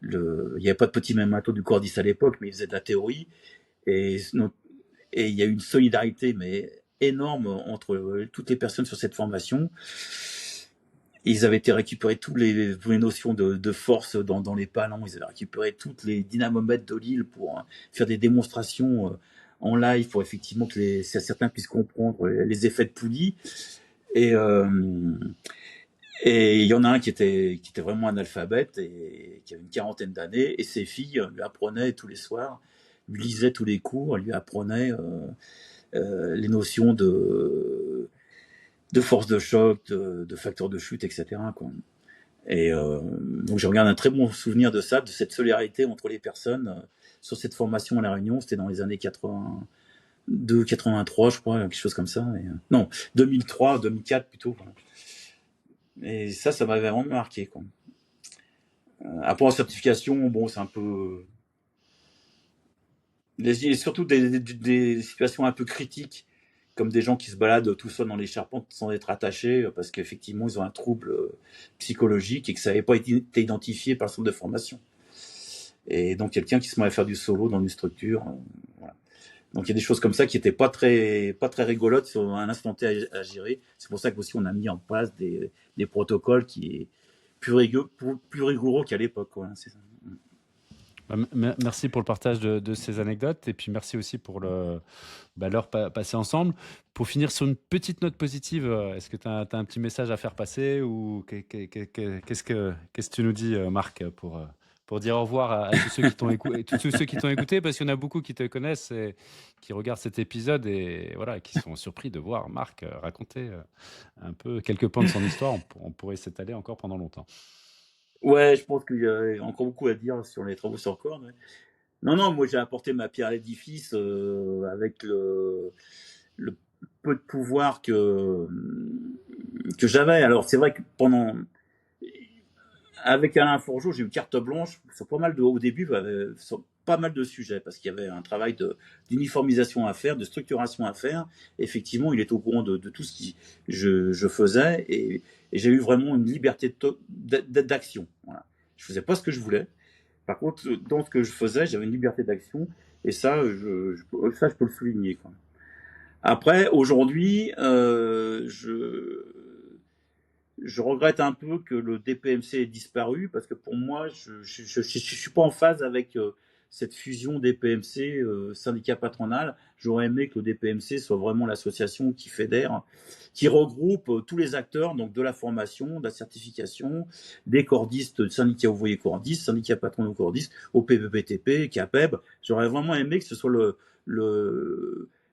Il n'y avait pas de petit même matos du Cordis à l'époque, mais ils faisaient de la théorie. Et, et il y a eu une solidarité mais énorme entre toutes les personnes sur cette formation. Ils avaient été récupérer toutes les notions de force dans les palans. Ils avaient récupéré toutes les dynamomètres de l'île pour faire des démonstrations en live pour effectivement que certains puissent comprendre les effets de poulie. Et et il y en a un qui était vraiment analphabète et qui avait une quarantaine d'années. Et ses filles lui apprenaient tous les soirs, lui lisaient tous les cours, lui apprenaient les notions de force de choc, de facteur de chute, etc. Quoi. Et donc je regarde un très bon souvenir de ça, de cette solidarité entre les personnes sur cette formation à La Réunion. C'était dans les années 82, 83, je crois, quelque chose comme ça. Et, non, 2003, 2004 plutôt. Voilà. Et ça m'avait vraiment marqué. Quoi. Après, en certification, bon, c'est un peu. Surtout des situations un peu critiques, comme des gens qui se baladent tout seuls dans les charpentes sans être attachés, parce qu'effectivement, ils ont un trouble psychologique et que ça n'avait pas été identifié par le centre de formation. Et donc, quelqu'un qui se met à faire du solo dans une structure. Voilà. Donc, il y a des choses comme ça qui n'étaient pas très rigolotes sur un instant T à gérer. C'est pour ça qu'aussi, on a mis en place des protocoles qui est plus rigoureux qu'à l'époque. Voilà, c'est ça. Merci pour le partage de ces anecdotes et puis merci aussi pour l'heure passée ensemble. Pour finir sur une petite note positive, est-ce que tu as un petit message à faire passer ou qu'est-ce que tu nous dis, Marc, pour dire au revoir à tous ceux qui t'ont écouté, tous ceux qui t'ont écouté, parce qu'il y en a beaucoup qui te connaissent et qui regardent cet épisode et voilà, qui sont surpris de voir Marc raconter un peu quelques pans de son histoire. On pourrait s'étaler encore pendant longtemps. Ouais, je pense qu'il y a encore beaucoup à dire sur les travaux sur corde. Ouais. Non, non, moi j'ai apporté ma pierre à l'édifice avec le peu de pouvoir que j'avais. Alors c'est vrai que avec Alain Fourgeau, j'ai eu carte blanche sur pas mal au début, sur pas mal de sujets, parce qu'il y avait un travail d'uniformisation à faire, de structuration à faire. Effectivement, il est au courant de tout ce que je faisais, et j'ai eu vraiment une liberté d'action. Voilà. Je faisais pas ce que je voulais. Par contre, dans ce que je faisais, j'avais une liberté d'action, et ça, ça, je peux le souligner. Quoi. Après, aujourd'hui, je regrette un peu que le DPMC ait disparu parce que pour moi, je suis pas en phase avec cette fusion des PMC, syndicat patronal. J'aurais aimé que le DPMC soit vraiment l'association qui fédère, qui regroupe tous les acteurs, donc de la formation, de la certification, des cordistes, syndicats ouvriers cordistes, syndicats patronaux cordistes, OPPTP, CAPEB. J'aurais vraiment aimé que ce soit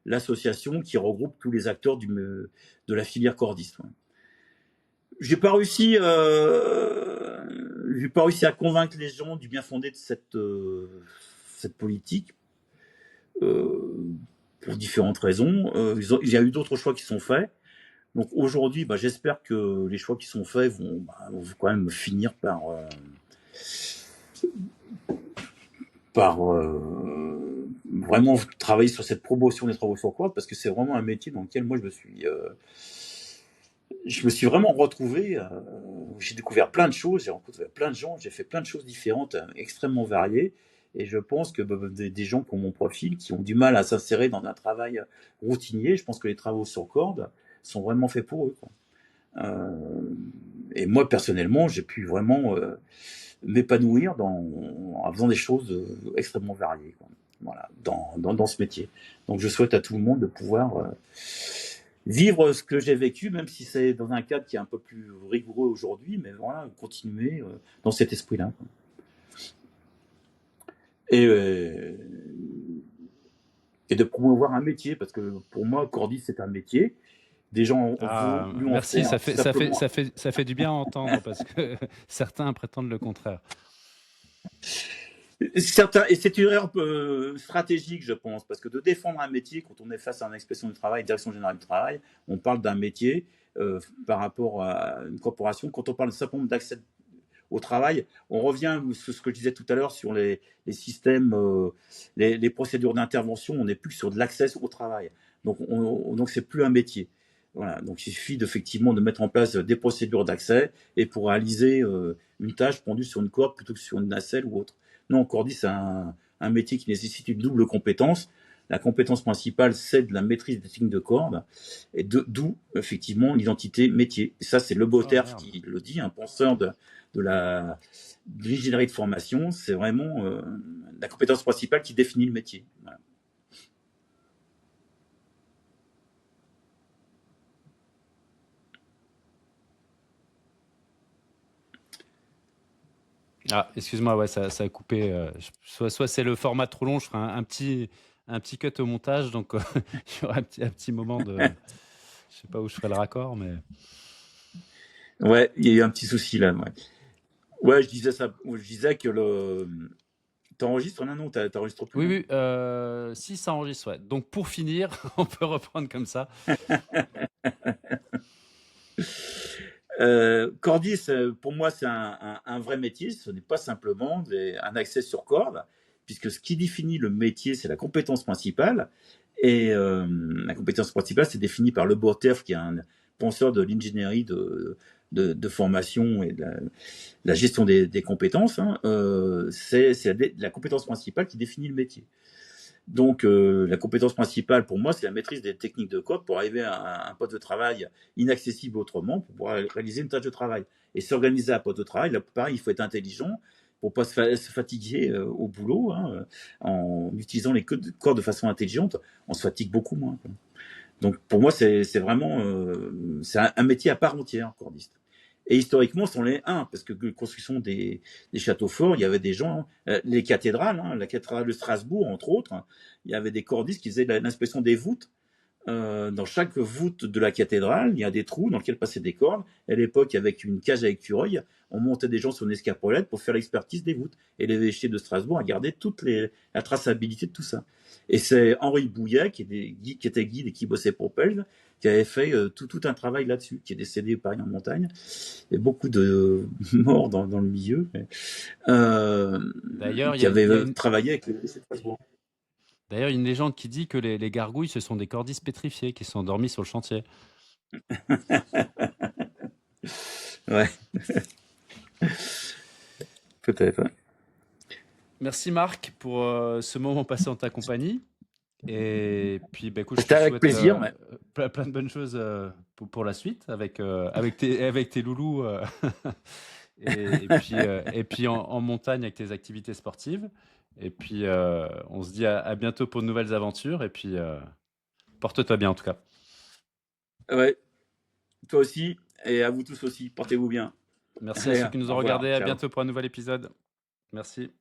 l'association qui regroupe tous les acteurs de la filière cordiste. Ouais. J'ai pas réussi à convaincre les gens du bien fondé de cette politique pour différentes raisons. Il y a eu d'autres choix qui sont faits. Donc aujourd'hui, j'espère que les choix qui sont faits vont quand même finir par vraiment travailler sur cette promotion des travaux sur corde, parce que c'est vraiment un métier dans lequel moi je me suis vraiment retrouvé. J'ai découvert plein de choses, j'ai rencontré plein de gens, j'ai fait plein de choses différentes, extrêmement variées. Et je pense que des gens qui ont mon profil, qui ont du mal à s'insérer dans un travail routinier, je pense que les travaux sur corde sont vraiment faits pour eux, quoi. Et moi, personnellement, j'ai pu vraiment m'épanouir en faisant des choses extrêmement variées, quoi. Voilà, dans ce métier. Donc je souhaite à tout le monde de pouvoir vivre ce que j'ai vécu, même si c'est dans un cadre qui est un peu plus rigoureux aujourd'hui, mais voilà, continuer dans cet esprit-là, quoi. Et de promouvoir un métier, parce que pour moi, cordiste, c'est un métier. Des gens ont voulu en merci, faire ça fait du bien à entendre, parce que certains prétendent le contraire. Certains, et c'est une erreur stratégique, je pense, parce que de défendre un métier, quand on est face à une inspection du travail, direction générale du travail, on parle d'un métier par rapport à une corporation. Quand on parle simplement d'accès au travail, on revient sur ce que je disais tout à l'heure sur les systèmes, les procédures d'intervention. On n'est plus sur de l'accès au travail. Donc c'est plus un métier. Voilà. Donc il suffit effectivement de mettre en place des procédures d'accès et pour réaliser une tâche pendue sur une corde plutôt que sur une nacelle ou autre. Non, cordiste, c'est un métier qui nécessite une double compétence. La compétence principale, c'est de la maîtrise des techniques de corde, et d'où effectivement l'identité métier. Et ça, c'est Le Boterf qui le dit, un penseur de l'ingénierie de formation. C'est vraiment la compétence principale qui définit le métier. Voilà. Ah, excuse-moi, ouais, ça a coupé. Soit c'est le format trop long, je ferai un petit cut au montage, donc il y aura un petit moment de... Je sais pas où je ferai le raccord, mais... Ouais, il y a eu un petit souci là. Ouais, je disais ça. Je disais que t'enregistres? Non, t'enregistres plus. Oui, si ça enregistre, ouais. Donc pour finir, on peut reprendre comme ça. Cordiste, pour moi, c'est un vrai métier. Ce n'est pas simplement un accès sur corde, puisque ce qui définit le métier, c'est la compétence principale. Et la compétence principale, c'est défini par Le Boterf, qui est un penseur de l'ingénierie de formation et de la gestion des compétences. Hein. C'est la compétence principale qui définit le métier. Donc, la compétence principale pour moi, c'est la maîtrise des techniques de code pour arriver à un poste de travail inaccessible autrement, pour pouvoir réaliser une tâche de travail. Et s'organiser à un poste de travail, là, pareil, il faut être intelligent pour pas se fatiguer au boulot, hein, en utilisant les codes de façon intelligente, on se fatigue beaucoup moins, quoi. Donc, pour moi, c'est vraiment c'est un métier à part entière, cordiste. Et historiquement, c'en est un, parce que la construction des châteaux forts, il y avait des gens, les cathédrales, hein, la cathédrale de Strasbourg, entre autres, hein, il y avait des cordistes qui faisaient l'inspection des voûtes. Dans chaque voûte de la cathédrale, il y a des trous dans lesquels passaient des cordes. À l'époque, avec une cage à écureuil, on montait des gens sur une escarpolette pour faire l'expertise des voûtes. Et l'évêché de Strasbourg a gardé la traçabilité de tout ça. Et c'est Henri Bouillet, qui était guide et qui bossait pour Pell, qui avait fait tout un travail là-dessus, qui est décédé pareil en montagne. Il y a beaucoup de morts dans le milieu. D'ailleurs, qui avait travaillé avec l'évêché de Strasbourg. D'ailleurs, il y a une légende qui dit que les gargouilles, ce sont des cordistes pétrifiés qui sont endormis sur le chantier. Ouais. Peut-être. Ouais. Merci Marc pour ce moment passé en ta compagnie. Et puis, écoute, je te C'était avec souhaite plaisir. Ouais. plein de bonnes choses pour la suite avec tes loulous et puis en montagne avec tes activités sportives. Et puis, on se dit à bientôt pour de nouvelles aventures. Et puis, porte-toi bien en tout cas. Ouais, toi aussi, et à vous tous aussi. Portez-vous bien. Merci à Allez, ceux qui nous au ont revoir. regardés. À Ciao. bientôt pour un nouvel épisode. Merci.